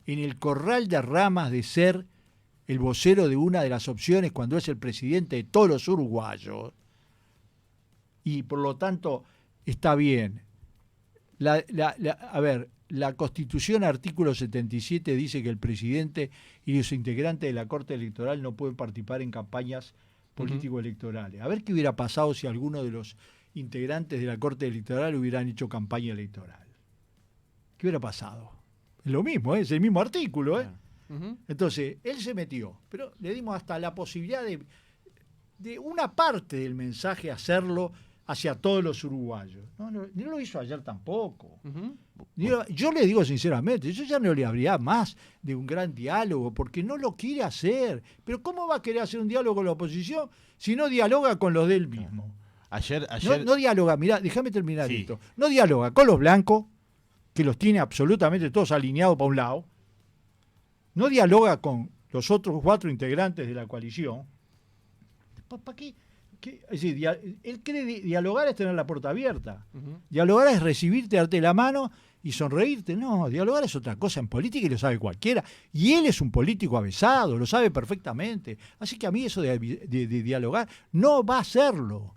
en el corral de ramas de ser el vocero de una de las opciones cuando es el presidente de todos los uruguayos. Y por lo tanto, está bien. La Constitución, artículo 77, dice que el presidente y los integrantes de la Corte Electoral no pueden participar en campañas político-electorales. A ver qué hubiera pasado si alguno de los integrantes de la Corte Electoral hubieran hecho campaña electoral. ¿Qué hubiera pasado? Es lo mismo, es el mismo artículo. Entonces, él se metió, pero le dimos hasta la posibilidad de una parte del mensaje hacerlo hacia todos los uruguayos. No lo hizo ayer tampoco. Yo le digo sinceramente, yo ya no le habría más de un gran diálogo, porque no lo quiere hacer. Pero ¿cómo va a querer hacer un diálogo con la oposición si no dialoga con los de él mismo? Ayer... No dialoga, mirá, déjame terminar Sí. esto. No dialoga con los blancos, que los tiene absolutamente todos alineados para un lado. No dialoga con los otros 4 integrantes de la coalición. ¿Para qué? Es decir, él cree dialogar es tener la puerta abierta. Dialogar es recibirte, darte la mano y sonreírte. No, dialogar es otra cosa en política y lo sabe cualquiera. Y él es un político avesado, lo sabe perfectamente. Así que a mí eso de dialogar no va a serlo.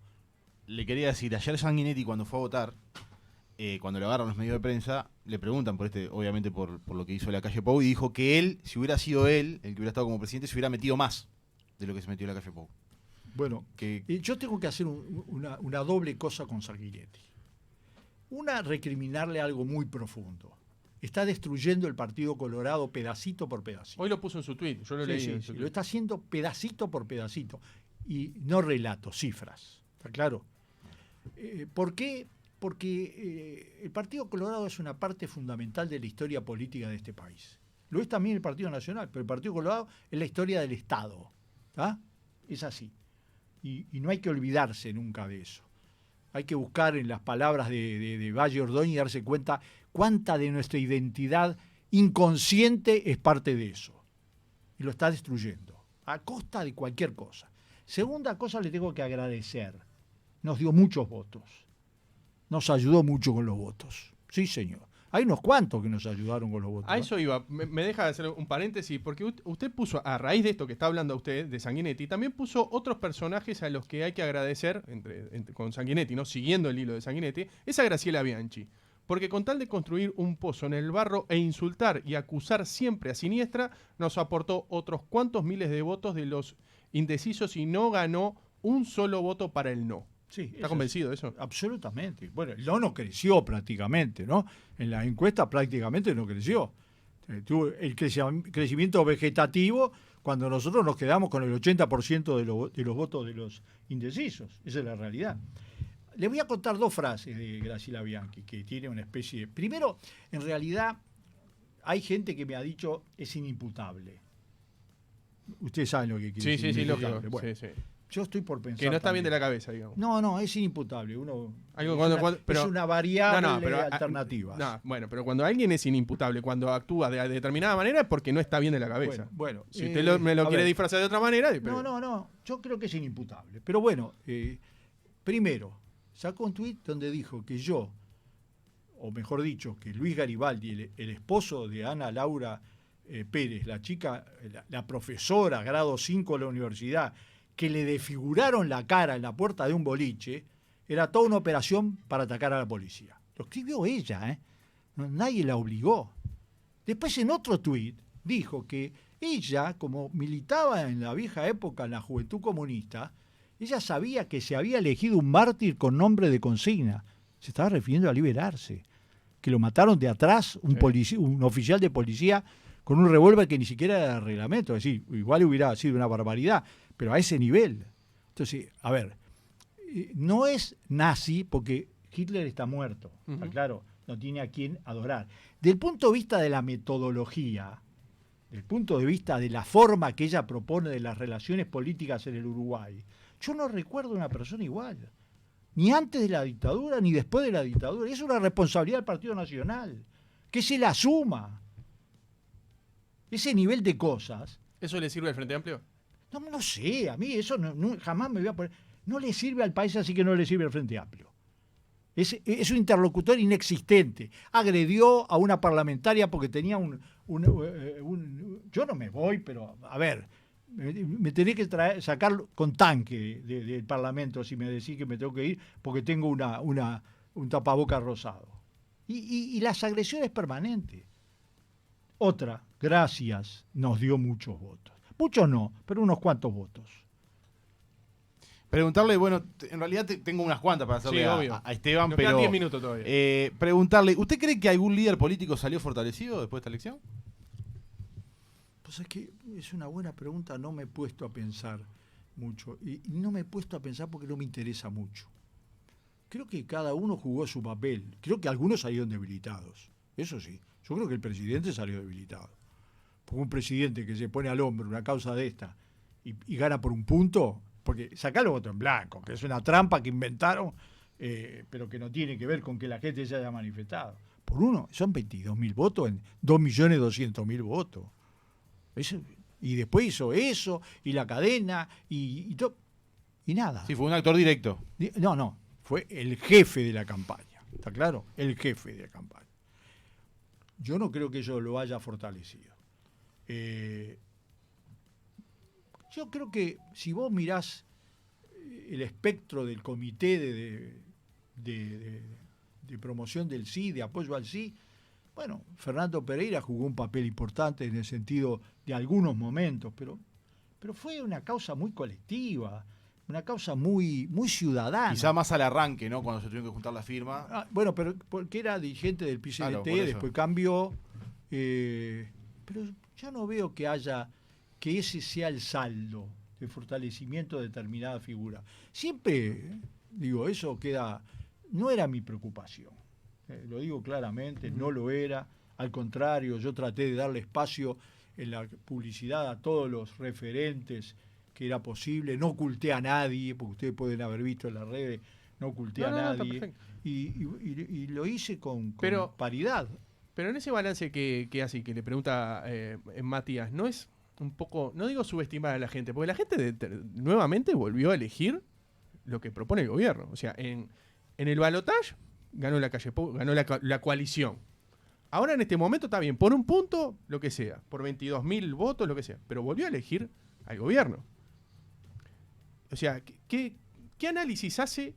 Le quería decir, ayer Sanguinetti cuando fue a votar, cuando le agarran los medios de prensa, le preguntan obviamente por lo que hizo la calle Pau, y dijo que él, si hubiera sido él, el que hubiera estado como presidente, se hubiera metido más de lo que se metió en la calle Pau. Bueno, yo tengo que hacer una doble cosa con Sanguinetti. Una, recriminarle algo muy profundo. Está destruyendo el Partido Colorado pedacito por pedacito. Hoy lo puso en su tweet, yo lo leí. Sí, lo está haciendo pedacito por pedacito. Y no relatos, cifras. ¿Está claro? ¿Por qué? Porque el Partido Colorado es una parte fundamental de la historia política de este país. Lo es también el Partido Nacional, pero el Partido Colorado es la historia del Estado. ¿Tá? Es así. Y no hay que olvidarse nunca de eso. Hay que buscar en las palabras de Valle Ordóñez y darse cuenta cuánta de nuestra identidad inconsciente es parte de eso. Y lo está destruyendo, a costa de cualquier cosa. Segunda cosa, le tengo que agradecer. Nos dio muchos votos. Nos ayudó mucho con los votos. Sí, señor. Hay unos cuantos que nos ayudaron con los votos. A eso iba. Me deja de hacer un paréntesis, porque usted puso, a raíz de esto que está hablando usted, de Sanguinetti, también puso otros personajes a los que hay que agradecer con Sanguinetti, ¿no? Siguiendo el hilo de Sanguinetti, es a Graciela Bianchi. Porque con tal de construir un pozo en el barro e insultar y acusar siempre a Siniestra, nos aportó otros cuantos miles de votos de los indecisos y no ganó un solo voto para el no. Sí, ¿Está convencido de eso? Absolutamente. Bueno, el no creció prácticamente, ¿no? En la encuesta prácticamente no creció. Tuvo el crecimiento vegetativo cuando nosotros nos quedamos con el 80% de los votos de los indecisos. Esa es la realidad. Le voy a contar dos frases de Graciela Bianchi, que tiene una especie de... Primero, en realidad, hay gente que me ha dicho es inimputable. Ustedes saben lo que quiere decir. Sí, inimputable. lógico. Bueno, Sí. yo estoy por pensar Que no está bien también. de la cabeza, digamos. No, es inimputable. Es una variable alternativa. Bueno, pero cuando alguien es inimputable, cuando actúa de determinada manera es porque no está bien de la cabeza. Bueno, si usted me lo quiere disfrazar de otra manera... Pero... No, yo creo que es inimputable. Pero bueno, primero, sacó un tuit donde dijo que yo, o mejor dicho, que Luis Garibaldi, el esposo de Ana Laura Pérez, la chica, la profesora, grado 5 de la universidad, que le desfiguraron la cara en la puerta de un boliche, era toda una operación para atacar a la policía. Lo escribió ella, ¿eh? Nadie la obligó. Después, en otro tuit, dijo que ella, como militaba en la vieja época en la Juventud Comunista, ella sabía que se había elegido un mártir con nombre de consigna. Se estaba refiriendo a liberarse. Que lo mataron de atrás un oficial de policía con un revólver que ni siquiera era de reglamento. Es decir, igual hubiera sido una barbaridad, pero a ese nivel. Entonces, a ver, no es nazi porque Hitler está muerto, está claro, no tiene a quién adorar. Del punto de vista de la metodología, del punto de vista de la forma que ella propone de las relaciones políticas en el Uruguay, yo no recuerdo una persona igual, ni antes de la dictadura ni después de la dictadura. Es una responsabilidad del Partido Nacional, que se la asuma. Ese nivel de cosas. ¿Eso le sirve al Frente Amplio? No sé, a mí eso jamás me voy a poner. No le sirve al país, así que no le sirve al Frente Amplio. Es un interlocutor inexistente. Agredió a una parlamentaria porque tenía yo no me voy, pero a ver, me tenés que sacar con tanque del Parlamento si me decís que me tengo que ir porque tengo un tapabocas rosado. Y las agresiones permanentes. Otra, gracias, nos dio muchos votos. Muchos no, pero unos cuantos votos. Preguntarle, bueno, en realidad tengo unas cuantas para hacerle a Esteban, Nos pero... quedan 10 minutos todavía. Preguntarle, ¿usted cree que algún líder político salió fortalecido después de esta elección? Pues es que es una buena pregunta, no me he puesto a pensar mucho. Y no me he puesto a pensar porque no me interesa mucho. Creo que cada uno jugó su papel. Creo que algunos salieron debilitados. Eso sí. Yo creo que el presidente salió debilitado. Porque un presidente que se pone al hombro una causa de esta y gana por un punto, porque sacá los votos en blanco, que es una trampa que inventaron, pero que no tiene que ver con que la gente se haya manifestado. Por uno, son 22.000 votos en 2.200.000 votos. Y después hizo eso, y la cadena, y nada. Sí, fue un actor directo. No, fue el jefe de la campaña. ¿Está claro? El jefe de la campaña. Yo no creo que eso lo haya fortalecido. Yo creo que si vos mirás el espectro del comité de promoción del sí, de apoyo al sí, bueno, Fernando Pereira jugó un papel importante en el sentido de algunos momentos, pero fue una causa muy colectiva, una causa muy ciudadana. Quizá más al arranque, ¿no? Cuando se tuvieron que juntar la firma. Bueno, pero porque era dirigente del PCDT, claro, después cambió. Pero yo no veo que ese sea el saldo de fortalecimiento de determinada figura. Siempre, digo, eso no era mi preocupación. Lo digo claramente, no lo era. Al contrario, yo traté de darle espacio en la publicidad a todos los referentes que era posible. No oculté a nadie, porque ustedes pueden haber visto en las redes, no oculté a nadie. Y lo hice con paridad. Pero en ese balance que hace, que le pregunta Matías, ¿no es un poco, no digo subestimar a la gente, porque la gente nuevamente volvió a elegir lo que propone el gobierno? O sea, en el balotaje ganó la coalición. Ahora en este momento está bien, por un punto, lo que sea, por 22.000 votos, lo que sea, pero volvió a elegir al gobierno. O sea, ¿qué análisis hace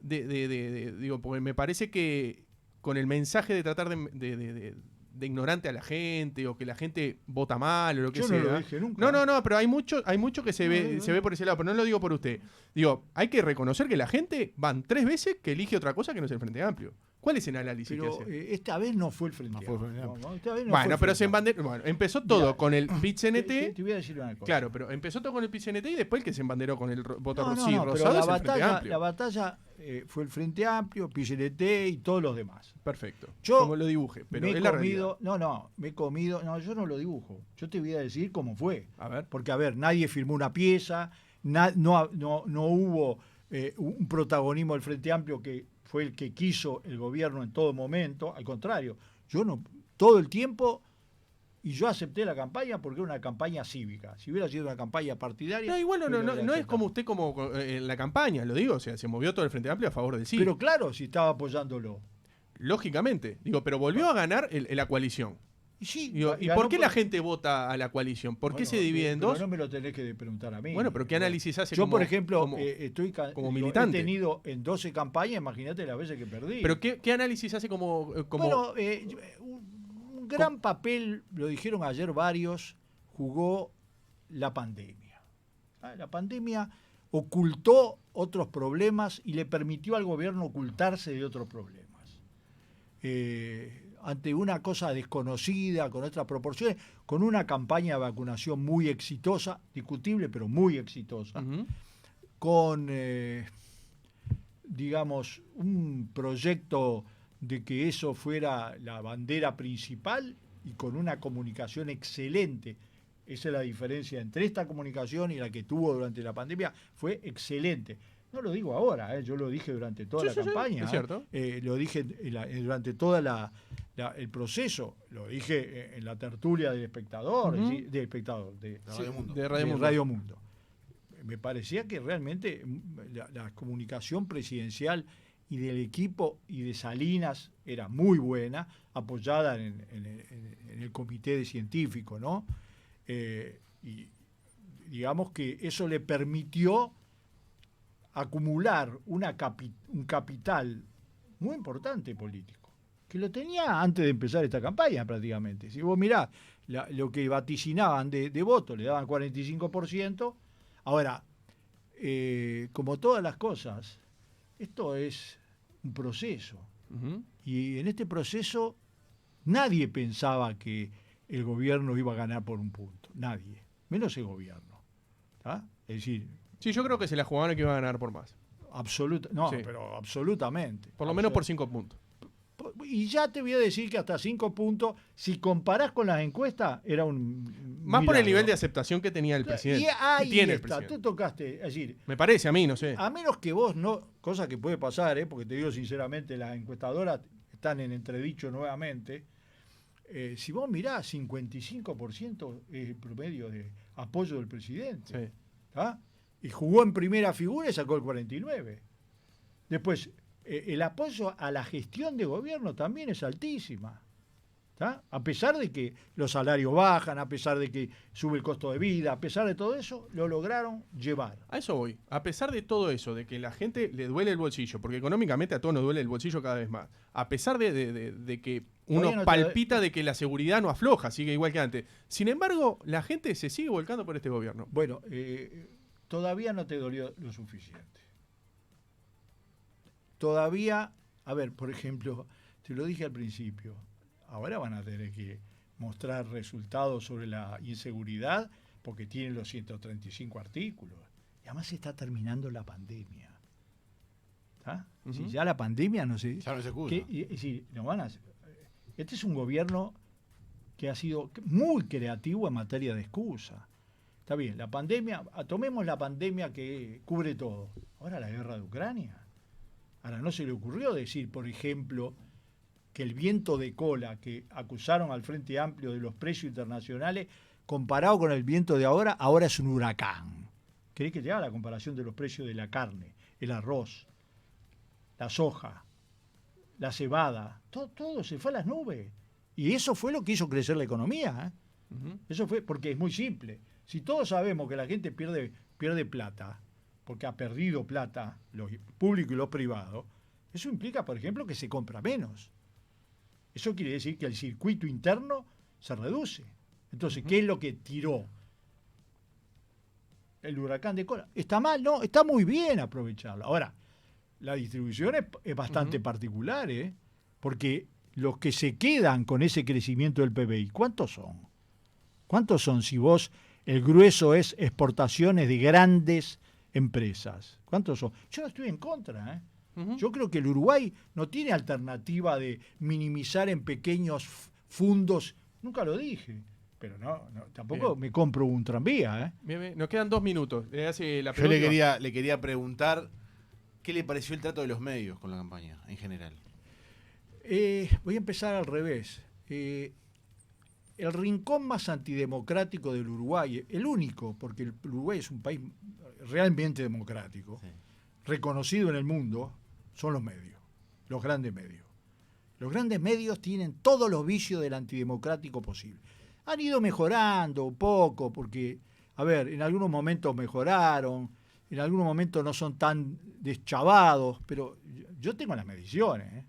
digo, porque me parece que con el mensaje de tratar de de ignorante a la gente o que la gente vota mal o lo que Yo sea. no lo dije nunca. No, pero hay mucho que se ve por ese lado, pero no lo digo por usted. Digo, hay que reconocer que la gente van 3 veces que elige otra cosa que no es el Frente Amplio. ¿Cuál es el análisis Pero que hace? esta vez no fue el Frente No fue el Amplio. Frente Amplio. Esta vez no Bueno, fue el pero Frente Amplio. empezó todo Mirá, con el PIT-CNT. Te voy a decir una cosa. Claro, pero empezó todo con el PIT-CNT y después el que se embanderó con el voto No, sí, pero rosado la es el Frente batalla, Amplio. la batalla fue el Frente Amplio, PCNT y todos los demás. Perfecto. Yo como lo dibuje, pero me es he la comido, realidad. no, yo no lo dibujo. Yo te voy a decir cómo fue. A ver. Porque, a ver, nadie firmó una pieza, no hubo un protagonismo del Frente Amplio que fue el que quiso el gobierno en todo momento. Al contrario, yo no, todo el tiempo, y yo acepté la campaña porque era una campaña cívica. Si hubiera sido una campaña partidaria... No, igual yo lo hubiera no es aceptado. como usted como en la campaña, lo digo, o sea, se movió todo el Frente Amplio a favor del sí. Pero claro, si estaba apoyándolo. Lógicamente, digo, pero volvió a ganar la coalición. Y sí, Digo, ¿y ganó por qué la gente vota a la coalición? ¿Por qué Bueno, se divide en pero dos? no me lo tenés que preguntar a mí. Bueno, pero ¿qué análisis hace Yo, como- por ejemplo, como- como militante? he tenido en 12 campañas, imagínate las veces que perdí. Pero ¿qué análisis hace como Bueno, un gran papel, lo dijeron ayer varios, jugó la pandemia. La pandemia ocultó otros problemas y le permitió al gobierno ocultarse de otros problemas. Ante una cosa desconocida, con otras proporciones, con una campaña de vacunación muy exitosa, discutible, pero muy exitosa, Ujú. con, digamos, un proyecto de que eso fuera la bandera principal y con una comunicación excelente. Esa es la diferencia entre esta comunicación y la que tuvo durante la pandemia, fue excelente. No lo digo ahora, yo lo dije durante toda la Sí, campaña, es cierto. lo dije durante todo el proceso, lo dije en la tertulia del espectador, Ujú. del espectador, de Radio Mundo. De Radio de Mundo. Radio Mundo. Me parecía que realmente la comunicación presidencial y del equipo y de Salinas era muy buena, apoyada en el comité de científicos, ¿no? Y digamos que eso le permitió acumular un capital muy importante político, que lo tenía antes de empezar esta campaña prácticamente. Si vos mirás lo que vaticinaban de votos, le daban 45%. Ahora, como todas las cosas, esto es un proceso. Ujú. Y en este proceso nadie pensaba que el gobierno iba a ganar por un punto. Nadie. Menos el gobierno. ¿Tá? Es decir, Sí, yo creo que se la jugaban que iba a ganar por más. no, Sí. pero absolutamente. Por lo menos por 5 puntos. Y ya te voy a decir que hasta 5 puntos, si comparás con las encuestas, era un Más por el milagro. nivel de aceptación que tenía el presidente. Y ahí que tiene el está, presidente. tú tocaste, es decir, Me parece a mí, no sé. a menos que vos no, cosa que puede pasar, porque te digo sinceramente, las encuestadoras están en entredicho nuevamente. Si vos mirás, 55% es el promedio de apoyo del presidente. Sí. ¿Tá? Y jugó en primera figura y sacó el 49%. Después, el apoyo a la gestión de gobierno también es altísima. ¿Tá? A pesar de que los salarios bajan, a pesar de que sube el costo de vida, a pesar de todo eso, lo lograron llevar. A eso voy. A pesar de todo eso, de que la gente le duele el bolsillo, porque económicamente a todos nos duele el bolsillo cada vez más, a pesar de que uno Todavía no te- palpita de que la seguridad no afloja, sigue igual que antes. Sin embargo, la gente se sigue volcando por este gobierno. Bueno, todavía no te dolió lo suficiente. Todavía, a ver, por ejemplo, te lo dije al principio, ahora van a tener que mostrar resultados sobre la inseguridad porque tienen los 135 artículos. Y además se está terminando la pandemia. ¿Tá? Si Ujú. ya la pandemia no sé. Ya no se excusa. Es decir, no van a, este es un gobierno que ha sido muy creativo en materia de excusa. Está bien, la pandemia, tomemos la pandemia que cubre todo. Ahora la guerra de Ucrania. Ahora no se le ocurrió decir, por ejemplo, que el viento de cola que acusaron al Frente Amplio de los precios internacionales, comparado con el viento de ahora es un huracán. ¿Querés que te haga la comparación de los precios de la carne, el arroz, la soja, la cebada? Todo se fue a las nubes. Y eso fue lo que hizo crecer la economía. Ujú. Eso fue porque es muy simple. Si todos sabemos que la gente pierde plata, porque ha perdido plata, lo público y lo privado, eso implica, por ejemplo, que se compra menos. Eso quiere decir que el circuito interno se reduce. Entonces, ¿qué es lo que tiró el huracán de cola? ¿Está mal? No, está muy bien aprovecharlo. Ahora, la distribución es bastante particular, ¿eh? Porque los que se quedan con ese crecimiento del PBI, ¿cuántos son? ¿Cuántos son si vos, el grueso es exportaciones de grandes empresas? ¿Cuántos son? Yo no estoy en contra, ¿eh? Yo creo que el Uruguay no tiene alternativa de minimizar en pequeños fundos. Nunca lo dije. Pero tampoco me compro un tranvía, ¿eh? Bien. Nos quedan 2 minutos. Yo le quería preguntar qué le pareció el trato de los medios con la campaña, en general. Voy a empezar al revés. El rincón más antidemocrático del Uruguay, el único, porque el Uruguay es un país realmente democrático, reconocido en el mundo, son los medios, los grandes medios. Los grandes medios tienen todos los vicios del antidemocrático posible. Han ido mejorando un poco, porque, a ver, en algunos momentos mejoraron, en algunos momentos no son tan deschavados, pero yo tengo las mediciones, ¿eh?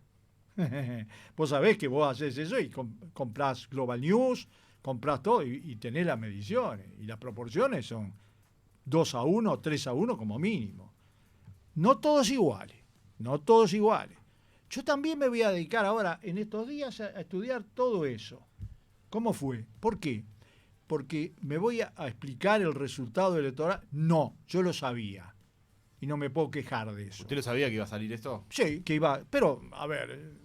Vos sabés que vos haces eso y comprás Global News, comprás todo y tenés las mediciones. Y las proporciones son 2-1, 3-1 como mínimo. No todos iguales, no todos iguales. Yo también me voy a dedicar ahora, en estos días, a estudiar todo eso. ¿Cómo fue? ¿Por qué? Porque me voy a explicar el resultado electoral. No, yo lo sabía. Y no me puedo quejar de eso. ¿Usted lo sabía que iba a salir esto? Sí, que iba. Pero, a ver,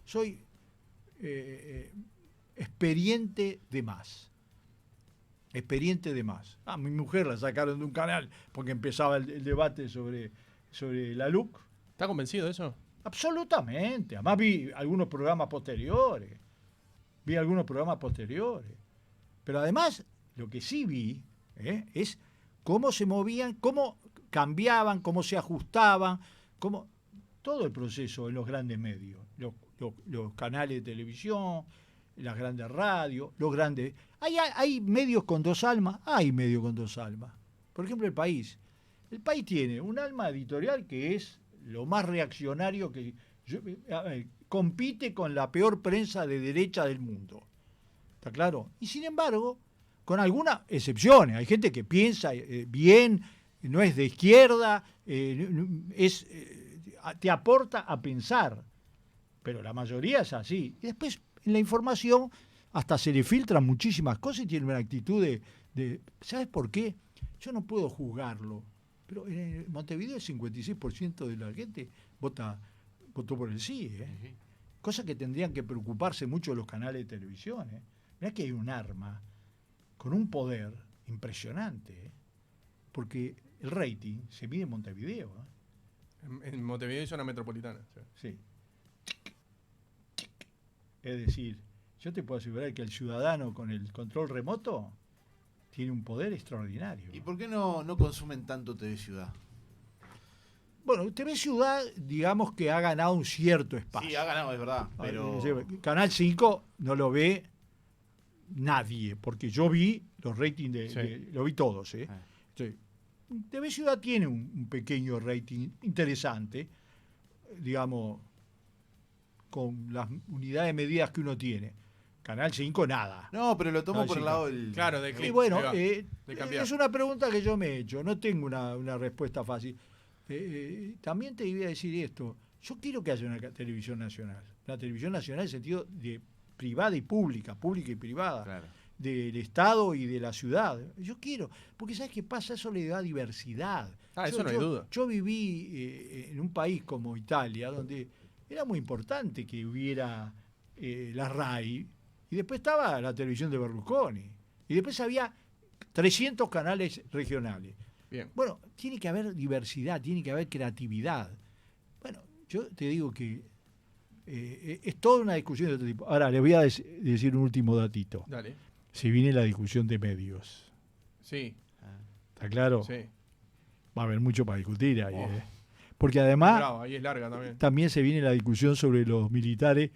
soy experiente de más. Experiente de más. A mi mujer la sacaron de un canal porque empezaba el debate sobre la LUC. ¿Está convencido de eso? Absolutamente. Además vi algunos programas posteriores. Pero además, lo que sí vi es cómo se movían, cómo cambiaban, cómo se ajustaban, cómo todo el proceso en los grandes medios, los canales de televisión, las grandes radios, los grandes... ¿Hay medios con dos almas? Hay medios con dos almas. Por ejemplo, El País. El País tiene un alma editorial que es lo más reaccionario que... compite con la peor prensa de derecha del mundo. ¿Está claro? Y sin embargo, con algunas excepciones. Hay gente que piensa bien, no es de izquierda, te aporta a pensar. Pero la mayoría es así. Y después, en la información, hasta se le filtran muchísimas cosas y tiene una actitud de ¿sabes por qué? Yo no puedo juzgarlo. Pero en Montevideo el 56% de la gente votó por el sí, ¿eh? Cosa que tendrían que preocuparse mucho los canales de televisión, ¿eh? Mirá que hay un arma con un poder impresionante, ¿eh? Porque el rating se mide en Montevideo, ¿eh? En Montevideo y zona metropolitana. Sí. Es decir, yo te puedo asegurar que el ciudadano con el control remoto tiene un poder extraordinario. ¿Y por qué no consumen tanto TV Ciudad? Bueno, TV Ciudad, digamos que ha ganado un cierto espacio. Sí, ha ganado, es verdad. Pero... Canal 5 no lo ve nadie, porque yo vi los ratings lo vi todos. Sí. TV Ciudad tiene un pequeño rating interesante, digamos, con las unidades de medidas que uno tiene. Canal 5 nada. No, pero lo tomo por el lado del... Claro, de clip. Y bueno, de cambiar. es una pregunta que yo me he hecho, no tengo una respuesta fácil. También te iba a decir esto, yo quiero que haya una televisión nacional. La televisión nacional en el sentido de privada y pública y privada, claro, del Estado y de la ciudad. Yo quiero, porque ¿sabes qué pasa? Eso le da diversidad. Eso no hay duda. Yo viví en un país como Italia, donde era muy importante que hubiera la RAI, y después estaba la televisión de Berlusconi, y después había 300 canales regionales. Bien. Bueno, tiene que haber diversidad, tiene que haber creatividad. Bueno, yo te digo que es toda una discusión de otro tipo. Ahora, le voy a decir un último datito. Dale. Si viene la discusión de medios. Sí. ¿Está claro? Sí. Va a haber mucho para discutir ahí. Porque además, Bravo, ahí es larga también. También se viene la discusión sobre los militares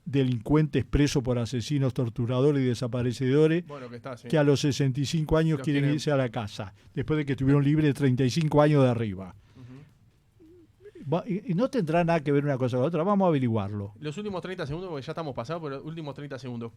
delincuentes presos por asesinos, torturadores y desaparecedores, Bueno, que a los 65 años quieren irse a la casa, después de que estuvieron libres 35 años de arriba. Y no tendrá nada que ver una cosa con la otra. Vamos a averiguarlo. Los últimos 30 segundos, porque ya estamos pasados, pero los últimos 30 segundos.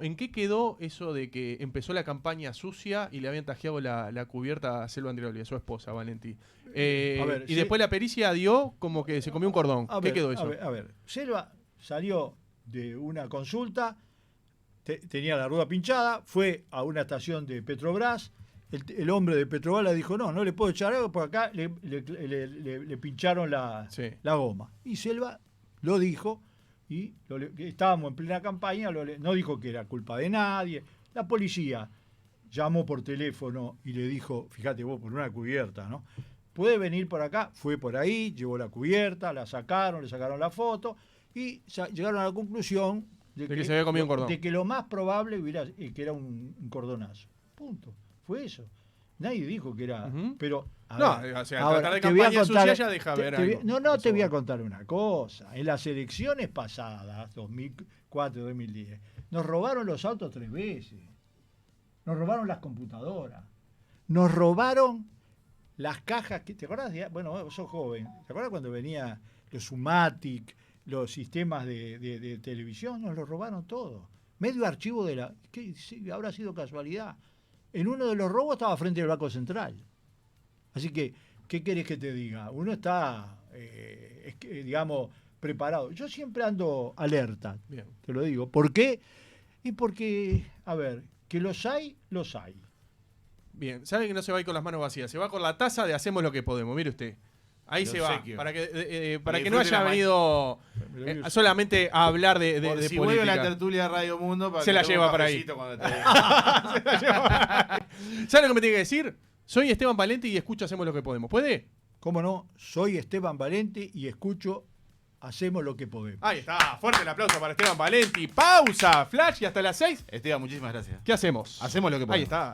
¿En qué quedó eso de que empezó la campaña sucia y le habían tajeado la cubierta a Selva Andreoli, a su esposa, Valentí? Y después la pericia dio como que se comió un cordón. ¿Qué quedó eso? A ver, Selva salió de una consulta, tenía la rueda pinchada, fue a una estación de Petrobras. El hombre de Petrobras le dijo, no le puedo echar algo, porque acá le pincharon la goma. Y Selva lo dijo, y estábamos en plena campaña, no dijo que era culpa de nadie. La policía llamó por teléfono y le dijo, fíjate vos, por una cubierta, ¿no? Puede venir por acá, fue por ahí, llevó la cubierta, la sacaron, le sacaron la foto, y llegaron a la conclusión de que se había comido un cordón. De que lo más probable que era un cordonazo. Punto. Fue eso. Nadie dijo que era. Pero. Tratar de campaña sucia ya deja ver algo. Te voy a contar una cosa. En las elecciones pasadas, 2004 y 2010, nos robaron los autos 3 veces. Nos robaron las computadoras. Nos robaron las cajas. ¿Te acordás? Bueno, vos sos joven. ¿Te acordás cuando venía los Sumatic, los sistemas de televisión? Nos los robaron todo. Medio archivo de la. ¿Qué habrá sido casualidad? En uno de los robos estaba frente al Banco Central. Así que, ¿qué querés que te diga? Uno está, digamos, preparado. Yo siempre ando alerta, bien, te lo digo. ¿Por qué? Y porque, a ver, que los hay. Bien, sabe que no se va a ir con las manos vacías, se va con la taza de hacemos lo que podemos, mire usted. Ahí se va, para que no haya venido solamente a hablar de si política. vuelve la tertulia de Radio Mundo, se la lleva para ahí. ¿Sabe lo que me tiene que decir? Soy Esteban Valenti y escucho Hacemos lo que podemos. ¿Puede? ¿Cómo no? Soy Esteban Valenti y escucho Hacemos lo que podemos. Ahí está, fuerte el aplauso para Esteban Valenti. Pausa, flash y hasta las 6. Esteban, muchísimas gracias. ¿Qué hacemos? Hacemos lo que podemos. Ahí está.